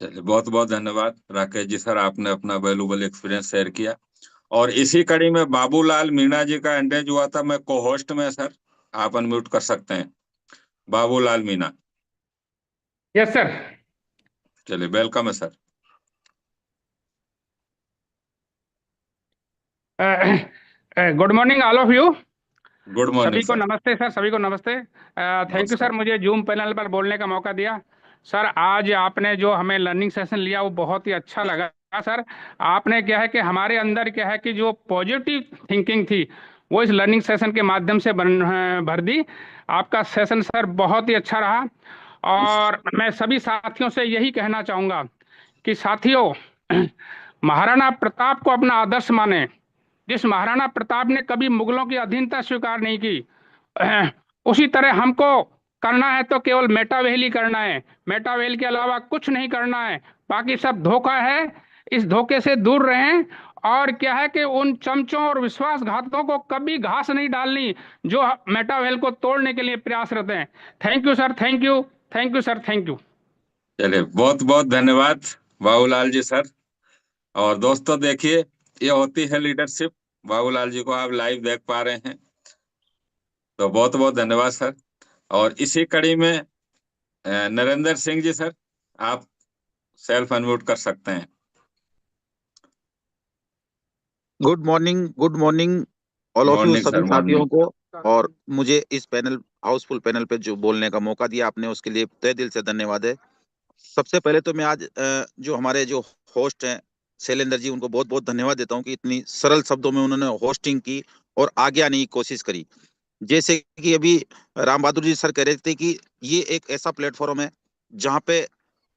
Speaker 2: चलिए, बहुत बहुत धन्यवाद राकेश जी सर, आपने अपना वैल्यूबल एक्सपीरियंस शेयर किया। और इसी कड़ी में बाबूलाल मीणा जी का एंगेज हुआ था, मैं को होस्ट में सर, आप अनम्यूट कर सकते हैं बाबूलाल मीणा।
Speaker 6: Yes sir.
Speaker 2: चलिए, वेलकम है sir.
Speaker 6: Good morning all of you.
Speaker 2: Good morning
Speaker 6: सभी को
Speaker 2: सर।
Speaker 6: नमस्ते सर, सभी को नमस्ते। थैंक यू
Speaker 2: नमस्कार।
Speaker 6: सर, मुझे जूम पैनल पर बोलने का मौका दिया। सर, आज आपने जो हमें लर्निंग सेशन लिया वो बहुत ही अच्छा लगा सर। आपने क्या है कि हमारे अंदर क्या है कि जो पॉजिटिव थिंकिंग थी वो इस लर्निंग सेशन के माध्यम से भर दी। आपका सेशन सर बहुत ही अच्छा रहा। और मैं सभी साथियों से यही कहना चाहूँगा कि साथियों, महाराणा प्रताप को अपना आदर्श माने। जिस महाराणा प्रताप ने कभी मुगलों की अधीनता स्वीकार नहीं की, उसी तरह हमको करना है तो केवल मेटावेल ही करना है। मेटावेल के अलावा कुछ नहीं करना है, बाकी सब धोखा है। इस धोखे से दूर रहें। और क्या है कि उन चमचों और विश्वासघातकों को कभी घास नहीं डालनी जो मेटावेल को तोड़ने के लिए प्रयासरत हैं। Thank you sir, thank you, thank you sir, thank you.
Speaker 2: चलिए, बहुत बहुत धन्यवाद बाबूलाल जी सर। और दोस्तों देखिए, ये होती है लीडरशिप। बाबूलाल जी को आप लाइव देख पा रहे हैं, तो बहुत बहुत धन्यवाद सर। और इसी कड़ी में नरेंद्र सिंह जी सर, आप सेल्फ अनम्यूट कर सकते हैं।
Speaker 7: Good morning all of you,
Speaker 2: morning
Speaker 7: सभी
Speaker 2: सर,
Speaker 7: साथियों
Speaker 2: मॉर्निंग।
Speaker 7: को। और मुझे इस पैनल, हाउसफुल पैनल पे जो बोलने का मौका दिया आपने, उसके लिए तहे दिल से धन्यवाद है। सबसे पहले तो मैं आज जो हमारे जो होस्ट हैं शैलेंद्र जी, उनको बहुत बहुत धन्यवाद देता हूं कि इतनी सरल शब्दों में उन्होंने होस्टिंग की और आगे आने की कोशिश करी। जैसे कि अभी राम बहादुर जी सर कह रहे थे कि ये एक ऐसा प्लेटफॉर्म है जहाँ पे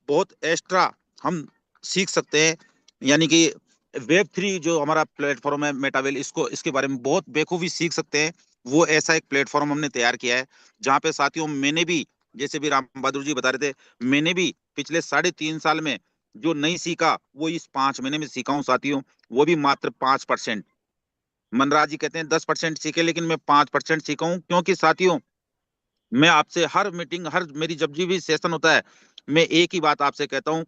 Speaker 7: बहुत एक्स्ट्रा हम सीख सकते हैं, यानी कि Web3 जो हमारा प्लेटफॉर्म है मेटावेल, इसको इसके बारे में बहुत बेखूबी सीख सकते हैं। वो ऐसा एक प्लेटफॉर्म हमने तैयार किया है जहाँ पे साथियों मैंने भी, जैसे भी राम बहादुर जी बता रहे थे, मैंने भी पिछले 3.5 साल में जो नहीं सीखा वो इस 5 महीने में सीखा हूँ साथियों, वो भी मात्र 5%। मनराज जी कहते हैं 10% सीखे, लेकिन मैं 5% सीखा हूँ। क्योंकि साथियों मैं आपसे हर मीटिंग, हर मेरी जब भी सेशन होता है, मैं एक ही बात आपसे कहता हूँ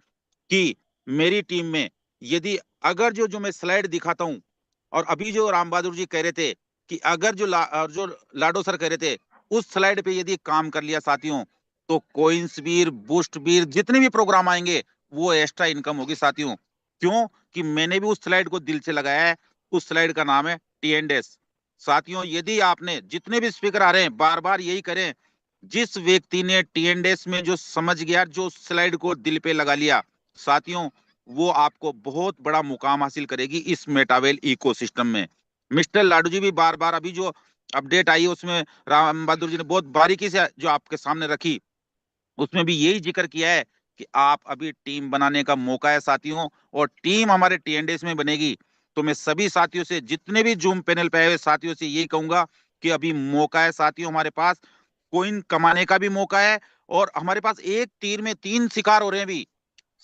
Speaker 7: कि मेरी टीम में यदि अगर जो जो मैं स्लाइड दिखाता हूँ, और अभी जो राम बहादुर जी कह रहे थे कि अगर जो लाडो सर कह रहे थे उस स्लाइड पे यदि काम कर लिया साथियों, तो कोइंस बीर, बूस्ट बीर, जितने भी प्रोग्राम आएंगे वो एक्स्ट्रा इनकम होगी साथियों। क्यों कि मैंने भी उस स्लाइड को दिल से लगाया है। उस स्लाइड का नाम है T&S। साथियों यदि आपने, जितने भी स्पीकर आ रहे हैं, बार बार यही करें, जिस व्यक्ति ने T&S में जो समझ गया, जो स्लाइड को दिल पे लगा लिया साथियों, वो आपको बहुत बड़ा मुकाम हासिल करेगी इस मेटावेल इकोसिस्टम में। मिस्टर लाडू जी भी बार बार अभी जो अपडेट आई है उसमें राम बहादुर जी ने बहुत बारीकी से जो आपके सामने रखी, उसमें भी यही जिक्र किया है कि आप अभी टीम बनाने का मौका है साथियों, और टीम हमारे T&S में बनेगी। तो मैं सभी साथियों से, जितने भी जूम पैनल पे आए हुए साथियों से यही कहूंगा कि अभी मौका है साथियों, हमारे पास कोइन कमाने का भी मौका है, और हमारे पास एक तीर में 3 शिकार हो रहे हैं अभी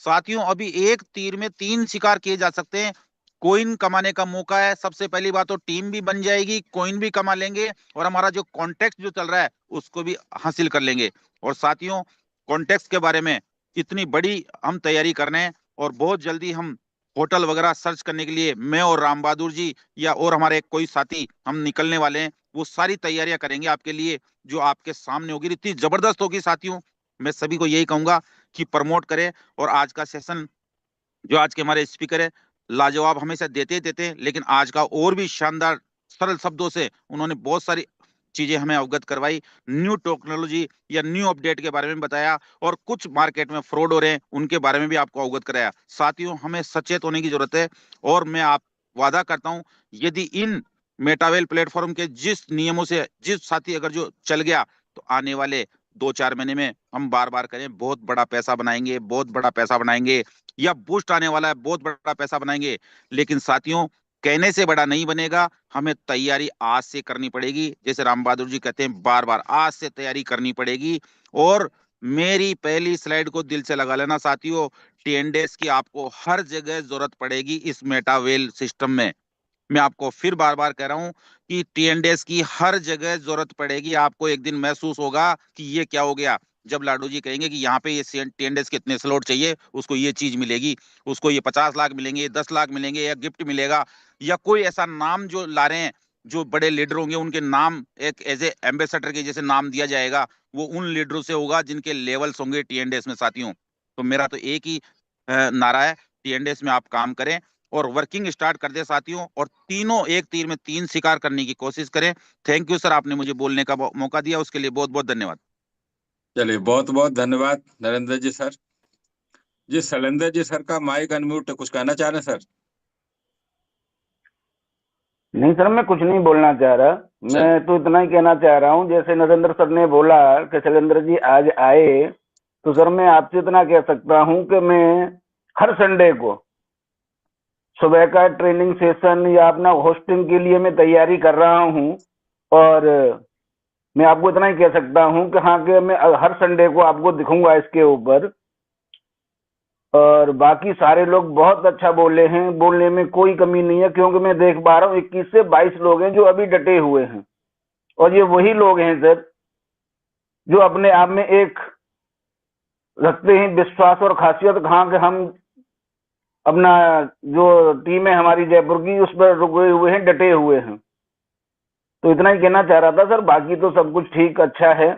Speaker 7: साथियों। अभी एक तीर में 3 शिकार किए जा सकते हैं। कोइन कमाने का मौका है। सबसे पहली बात तो टीम भी बन जाएगी, कोइन भी कमा लेंगे, और हमारा जो कॉन्टेक्ट जो चल रहा है उसको भी हासिल कर लेंगे। और साथियों कॉन्टेक्ट के बारे में इतनी बड़ी हम तैयारी कर रहे हैं, और बहुत जल्दी हम होटल वगैरह सर्च करने के लिए मैं और राम बहादुर जी या और हमारे कोई साथी हम निकलने वाले हैं। वो सारी तैयारियां करेंगे आपके लिए, जो आपके सामने होगी, इतनी जबरदस्त होगी साथियों। मैं सभी को यही कहूंगा कि प्रमोट करें। और आज का सेशन, जो आज के हमारे स्पीकर है, लाजवाब हमेशा देते ही देते हैं, लेकिन आज का और भी शानदार सरल शब्दों से उन्होंने बहुत सारी चीजें हमें अवगत करवाई, न्यू टेक्नोलॉजी या न्यू अपडेट के बारे में बताया, और कुछ मार्केट में फ्रॉड हो रहे हैं उनके बारे में भी आपको अवगत कराया। साथियों हमें सचेत होने की जरूरत है, और मैं आप वादा करता हूं यदि इन मेटावेल प्लेटफॉर्म के जिस नियमों से जिस साथी अगर जो चल गया, तो आने वाले 2-4 महीने में हम बार बार करें, बहुत बड़ा पैसा बनाएंगे, बहुत बड़ा पैसा बनाएंगे। या बूस्ट आने वाला है, बहुत बड़ा पैसा बनाएंगे। लेकिन साथियों कहने से बड़ा नहीं बनेगा, हमें तैयारी आज से करनी पड़ेगी। जैसे राम बहादुर जी कहते हैं बार बार, आज से तैयारी करनी पड़ेगी। और मेरी पहली स्लाइड को दिल से लगा लेना साथियों, T&S की आपको हर जगह जरूरत पड़ेगी इस मेटावेल सिस्टम में। मैं आपको फिर बार बार कह रहा हूं कि T&S की हर जगह जरूरत पड़ेगी। आपको एक दिन महसूस होगा कि ये क्या हो गया, जब लाडू जी कहेंगे कि यहाँ पे ये T&S के इतने स्लॉट चाहिए, उसको ये चीज मिलेगी, उसको ये 50 लाख मिलेंगे, 10 लाख मिलेंगे, या गिफ्ट मिलेगा, या कोई ऐसा नाम जो ला रहे हैं, जो बड़े लीडर होंगे उनके नाम एक एज ए एम्बेसडर के जैसे नाम दिया जाएगा, वो उन लीडरों से होगा जिनके लेवल्स होंगे T&S में साथियों। तो मेरा तो एक ही नारा है, T&S में आप काम करें और वर्किंग स्टार्ट कर दे साथियों, और तीनों एक तीर में 3 शिकार करने की कोशिश करें। थैंक यू सर, आपने मुझे बोलने का मौका दिया, उसके लिए बहुत बहुत धन्यवाद।
Speaker 2: चलिए बहुत बहुत धन्यवाद नरेंद्र जी सर। जी शैलेंद्र जी सर का माइक अनम्यूट है, कुछ कहना चाह रहे हैं सर?
Speaker 1: नहीं सर, मैं कुछ नहीं बोलना चाह रहा। मैं तो इतना ही कहना चाह रहा हूँ, जैसे नरेंद्र सर ने बोला कि शैलेंद्र जी आज आए, तो सर मैं आपसे इतना कह सकता हूँ कि मैं हर संडे को सुबह का ट्रेनिंग सेशन या अपना होस्टिंग के लिए मैं तैयारी कर रहा हूँ। और मैं आपको इतना ही कह सकता हूँ कि हाँ, कि मैं हर संडे को आपको दिखूंगा इसके ऊपर। और बाकी सारे लोग बहुत अच्छा बोले हैं, बोलने में कोई कमी नहीं है, क्योंकि मैं देख पा रहा हूँ 21 से 22 लोग हैं जो अभी डटे हुए हैं। और ये वही लोग हैं सर जो अपने आप में एक रखते हैं विश्वास और खासियत, कहाँ के हम अपना जो टीम है हमारी जयपुर की, उस पर रुके हुए हैं, डटे हुए हैं। तो इतना ही कहना चाह रहा था सर, बाकी तो सब कुछ ठीक अच्छा है।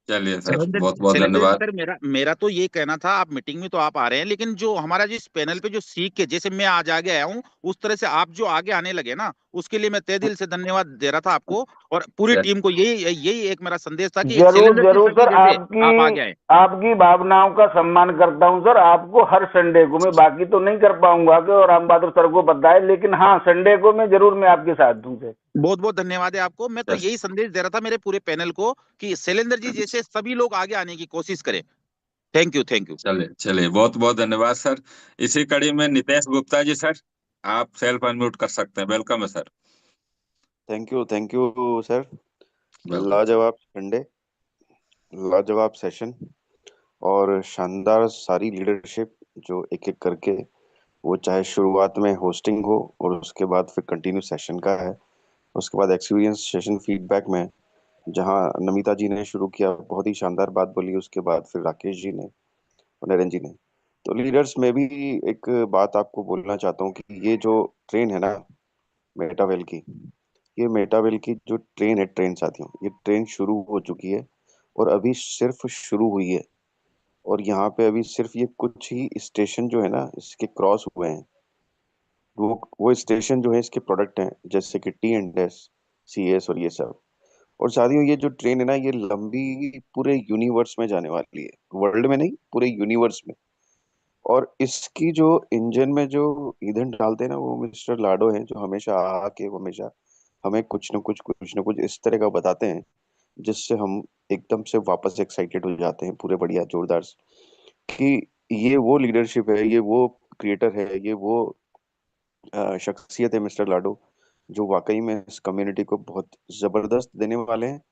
Speaker 2: चलिए सर बहुत बहुत धन्यवाद।
Speaker 7: सर मेरा तो ये कहना था, आप मीटिंग में तो आप आ रहे हैं, लेकिन जो हमारा जिस पैनल पे जो सीख के, जैसे मैं आज आगे आया हूँ, उस तरह से आप जो आगे आने लगे ना, उसके लिए मैं तहे दिल से धन्यवाद दे रहा था आपको और पूरी
Speaker 2: चल-
Speaker 7: टीम को। यही एक मेरा संदेश था कि
Speaker 1: जरूर
Speaker 7: शैलेंद्र जी
Speaker 1: जरूर
Speaker 7: सर की
Speaker 1: सर,
Speaker 7: जैसे आप आगे आए।
Speaker 1: आपकी भावनाओं का सम्मान करता हूं सर। आपको हर संडे को मैं बाकी तो नहीं कर पाऊंगा कि और राम बहादुर सर को बताए, लेकिन हाँ संडे को मैं जरूर मैं आपके साथ हूँ सर।
Speaker 7: बहुत बहुत धन्यवाद है आपको। मैं तो
Speaker 2: चल-
Speaker 7: यही संदेश दे रहा था मेरे पूरे पैनल को कि शैलेंद्र जी जैसे सभी लोग आगे आने की कोशिश करें। Thank you, thank you.
Speaker 2: चलिए चलिए, बहुत बहुत धन्यवाद सर। इसी कड़ी में नितेश गुप्ता जी सर, आप सेल्फ अनम्यूट कर सकते हैं। वेलकम है sir.
Speaker 8: Thank you sir.
Speaker 2: Welcome.
Speaker 8: लाजवाब संडे, लाजवाब सेशन और शानदार सारी लीडरशिप जो एक एक करके, वो चाहे शुरुआत में होस्टिंग हो और उसके बाद फिर कंटिन्यू सेशन का है, उसके बाद एक्सपीरियंस सेशन फीडबैक में जहां नमिता जी ने शुरू किया, बहुत ही शानदार बात बोली, उसके बाद फिर राकेश जी ने और नरेंद्र जी ने। तो लीडर्स में भी एक बात आपको बोलना चाहता हूँ कि ये जो ट्रेन है ना मेटावेल की, ये मेटावेल की जो ट्रेन है, ट्रेन साथियों, ये ट्रेन शुरू हो चुकी है और अभी सिर्फ शुरू हुई है। और यहाँ पे अभी सिर्फ ये कुछ ही स्टेशन जो है ना इसके क्रॉस हुए हैं। वो स्टेशन जो है इसके प्रोडक्ट हैं, जैसे कि T&S, CS और ये सब। और साथियों ये जो ट्रेन है ना, ये लंबी पूरे यूनिवर्स में जाने वाली है, वर्ल्ड में नहीं पूरे यूनिवर्स में। और इसकी जो इंजन में जो ईंधन डालते हैं ना, वो मिस्टर लाडो हैं, जो हमेशा आके हमेशा हमें कुछ न कुछ इस तरह का बताते हैं जिससे हम एकदम से वापस एक्साइटेड हो जाते हैं पूरे बढ़िया जोरदार से, कि ये वो लीडरशिप है, ये वो क्रिएटर है, ये वो शख्सियत है मिस्टर लाडो, जो वाकई में इस कम्युनिटी को बहुत जबरदस्त देने वाले हैं।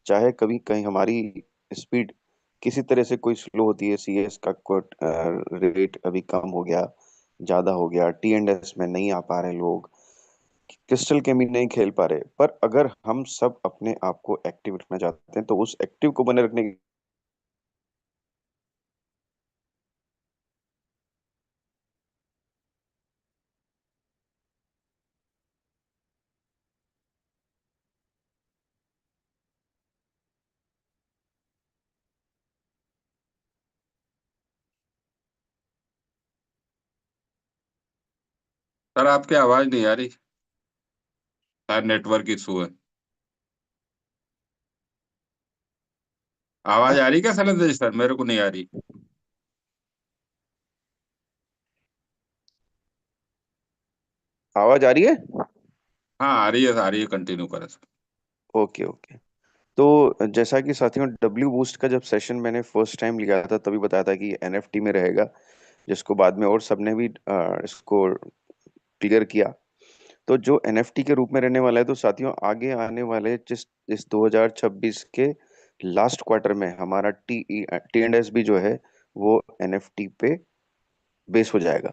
Speaker 8: चाहे कभी कहीं हमारी स्पीड किसी तरह से कोई स्लो होती है, CS का रेट अभी कम हो गया, ज्यादा हो गया, T&S में नहीं आ पा रहे लोग, क्रिस्टल केमी नहीं खेल पा रहे, पर अगर हम सब अपने आप को एक्टिव रखना चाहते हैं तो उस एक्टिव को बने रखने की
Speaker 2: सर आपकी आवाज नहीं आ रही, शायद नेटवर्क इशू है। आवाज आ रही क्या शैलेंद्र जी सर? मेरे को नहीं आ रही।
Speaker 8: आवाज आ रही है।
Speaker 2: हाँ आ रही है, आ रही है, कंटिन्यू करें सर।
Speaker 8: Okay okay. तो जैसा कि साथियों डब्ल्यू बूस्ट का जब सेशन मैंने फर्स्ट टाइम लिया था तभी बताया था कि NFT में रहेगा, जिसको बाद में और सबने भी इसको क्लियर किया। तो जो NFT के रूप में रहने वाला है, तो साथियों आगे आने वाले जिस इस 2026 के लास्ट क्वार्टर में हमारा T&S भी जो है वो NFT पे बेस हो जाएगा।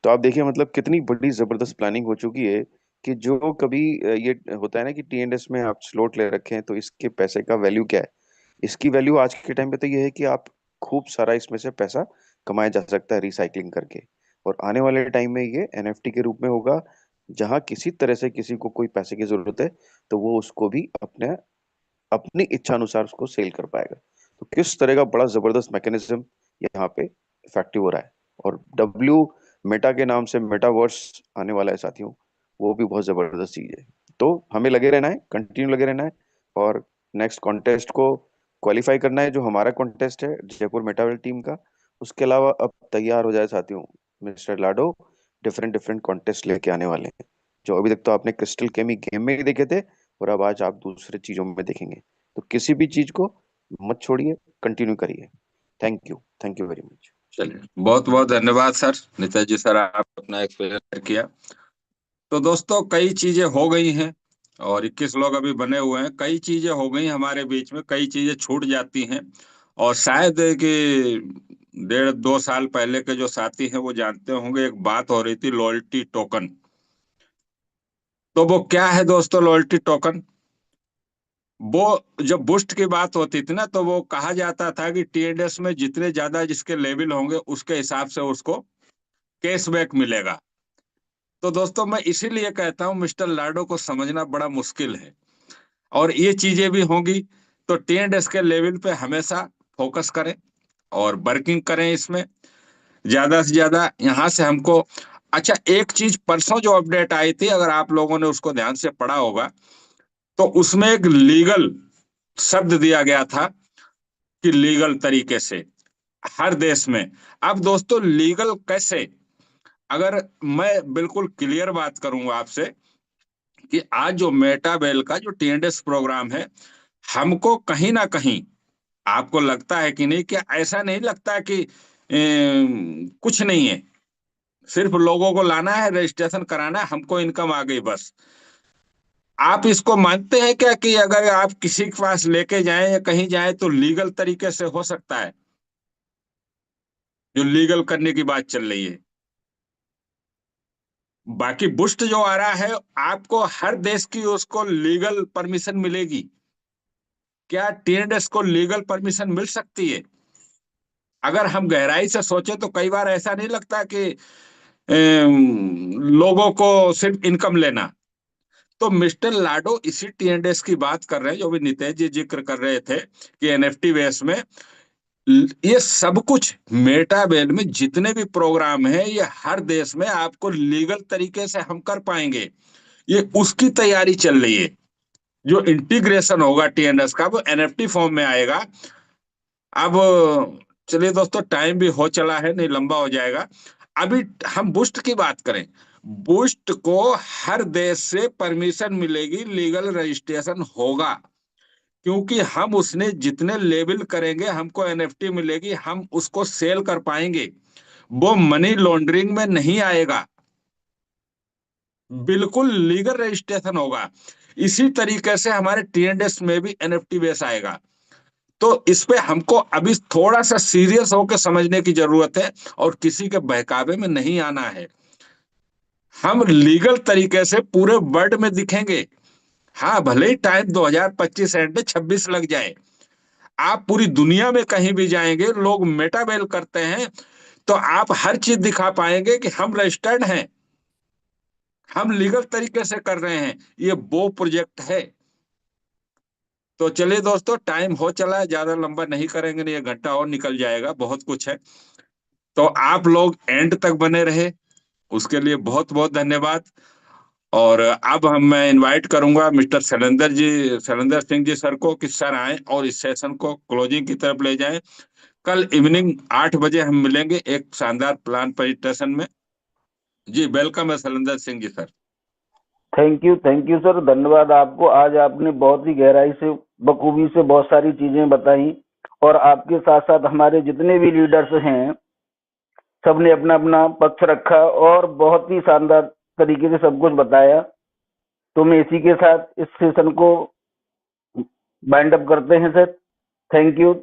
Speaker 8: तो आप देखिए मतलब कितनी बड़ी जबरदस्त प्लानिंग हो चुकी है कि जो कभी ये होता है ना कि T&S में आप स्लॉट ले रखे हैं तो इसके पैसे का वैल्यू क्या है। इसकी वैल्यू आज के टाइम पे तो ये है कि आप खूब सारा इसमें से पैसा कमाया जा सकता है रिसाइकलिंग करके। और आने वाले टाइम में ये NFT के रूप में होगा, जहां किसी तरह से किसी को कोई पैसे की जरूरत है तो वो उसको भी अपने अपनी इच्छा अनुसार उसको सेल कर पाएगा। तो किस तरह का बड़ा जबरदस्त मैकेनिज्म यहाँ पे इफेक्टिव हो रहा है। और डब्ल्यू मेटा के नाम से मेटावर्स आने वाला है साथियों, वो भी बहुत जबरदस्त चीज है। तो हमें लगे रहना है, कंटिन्यू लगे रहना है और नेक्स्ट कॉन्टेस्ट को क्वालिफाई करना है, जो हमारा कॉन्टेस्ट है जयपुर मेटावर्ल्ड टीम का। उसके अलावा अब तैयार हो जाए साथियों, मिस्टर लाडो डिफरेंट डिफरेंट कॉन्टेस्ट लेके आने वाले हैं, जो अभी तक तो आपने क्रिस्टल केमी गेम में ही देखे थे और अब आज आप दूसरे चीजों में देखेंगे। तो किसी भी चीज को मत छोड़िए, कंटिन्यू करिए। Thank you very much.
Speaker 2: चलिए, बहुत बहुत धन्यवाद सर। नितेश जी सर, आप अपना एक्सपीरियंस शेयर किया। तो दोस्तों कई चीजें हो गई हैं और 21 लोग अभी बने हुए हैं। कई चीजें हो गई हमारे बीच में, कई चीजें छूट जाती हैं। और शायद कि 1.5-2 साल पहले के जो साथी हैं वो जानते होंगे, एक बात हो रही थी लॉयल्टी टोकन। तो वो क्या है दोस्तों लॉयल्टी टोकन? वो जब बूस्ट की बात होती थी ना, तो वो कहा जाता था कि T&S में जितने ज्यादा जिसके लेवल होंगे उसके हिसाब से उसको कैशबैक मिलेगा। तो दोस्तों मैं इसीलिए कहता हूं मिस्टर लाडो को समझना बड़ा मुश्किल है, और ये चीजें भी होंगी। तो T&S के लेवल पे हमेशा फोकस करें और वर्किंग करें इसमें ज्यादा से ज्यादा। यहाँ से हमको अच्छा, एक चीज परसों जो अपडेट आई थी, अगर आप लोगों ने उसको ध्यान से पढ़ा होगा, तो उसमें एक लीगल शब्द दिया गया था कि लीगल तरीके से हर देश में। अब दोस्तों लीगल कैसे, अगर मैं बिल्कुल क्लियर बात करूंगा आपसे कि आज जो मेटाबेल का जो टीएनडीएस प्रोग्राम है, हमको कहीं ना कहीं, आपको लगता है कि नहीं, कि ऐसा नहीं लगता कि कुछ नहीं है, सिर्फ लोगों को लाना है, रजिस्ट्रेशन कराना है, हमको इनकम आ गई बस। आप इसको मानते हैं क्या कि अगर आप किसी के पास लेके जाएं या कहीं जाएं तो लीगल तरीके से हो सकता है, जो लीगल करने की बात चल रही है? बाकी बुस्ट जो आ रहा है, आपको हर देश की उसको लीगल परमिशन मिलेगी क्या? टीएनडीएस को लीगल परमिशन मिल सकती है? अगर हम गहराई से सोचे तो कई बार ऐसा नहीं लगता कि लोगों को सिर्फ इनकम लेना। तो मिस्टर लाडो इसी टीएनडीएस की बात कर रहे हैं, जो भी नितेश जी जिक्र कर रहे थे कि एनएफटी बेस में ये सब कुछ मेटाबेल में जितने भी प्रोग्राम है, ये हर देश में आपको लीगल तरीके से हम कर पाएंगे। ये उसकी तैयारी चल रही है। जो इंटीग्रेशन होगा टीएनएस का, वो एनएफटी फॉर्म में आएगा। अब चलिए दोस्तों, टाइम भी हो चला है, नहीं लंबा हो जाएगा। अभी हम बूस्ट की बात करें, बूस्ट को हर देश से परमिशन मिलेगी, लीगल रजिस्ट्रेशन होगा, क्योंकि हम उसने जितने लेबल करेंगे हमको एनएफटी मिलेगी, हम उसको सेल कर पाएंगे, वो मनी लॉन्ड्रिंग में नहीं आएगा, बिल्कुल लीगल रजिस्ट्रेशन होगा। इसी तरीके से हमारे टीएनडीएस में भी एनएफटी बेस आएगा। तो इस पे हमको अभी थोड़ा सा सीरियस होकर समझने की जरूरत है और किसी के बहकावे में नहीं आना है। हम लीगल तरीके से पूरे वर्ल्ड में दिखेंगे। हाँ, भले ही टाइम 2025 एंड 26 लग जाए, आप पूरी दुनिया में कहीं भी जाएंगे, लोग मेटाबेल करते हैं, तो आप हर चीज दिखा पाएंगे कि हम रजिस्टर्ड हैं, हम लीगल तरीके से कर रहे हैं। ये वो प्रोजेक्ट है। तो चलिए दोस्तों, टाइम हो चला है, ज्यादा लंबा नहीं करेंगे, नहीं 1 घंटा और निकल जाएगा, बहुत कुछ है। तो आप लोग एंड तक बने रहे, उसके लिए बहुत बहुत धन्यवाद। और अब मैं इनवाइट करूंगा मिस्टर शैलेंद्र सिंह जी सर को कि सर आए और इस सेशन को क्लोजिंग की तरफ ले जाएं। कल इवनिंग 8 बजे हम मिलेंगे एक शानदार प्लान प्रेजेंटेशन में। जी वेलकम है Shailendra Singh ji sir.
Speaker 1: Thank you sir, धन्यवाद आपको। आज आपने बहुत ही गहराई से, बखूबी से बहुत सारी चीजें बताई, और आपके साथ साथ हमारे जितने भी लीडर्स हैं, सबने अपना अपना पक्ष रखा और बहुत ही शानदार तरीके से सब कुछ बताया। तो मैं इसी के साथ इस सेशन को बाइंड अप करते हैं सर। Thank you.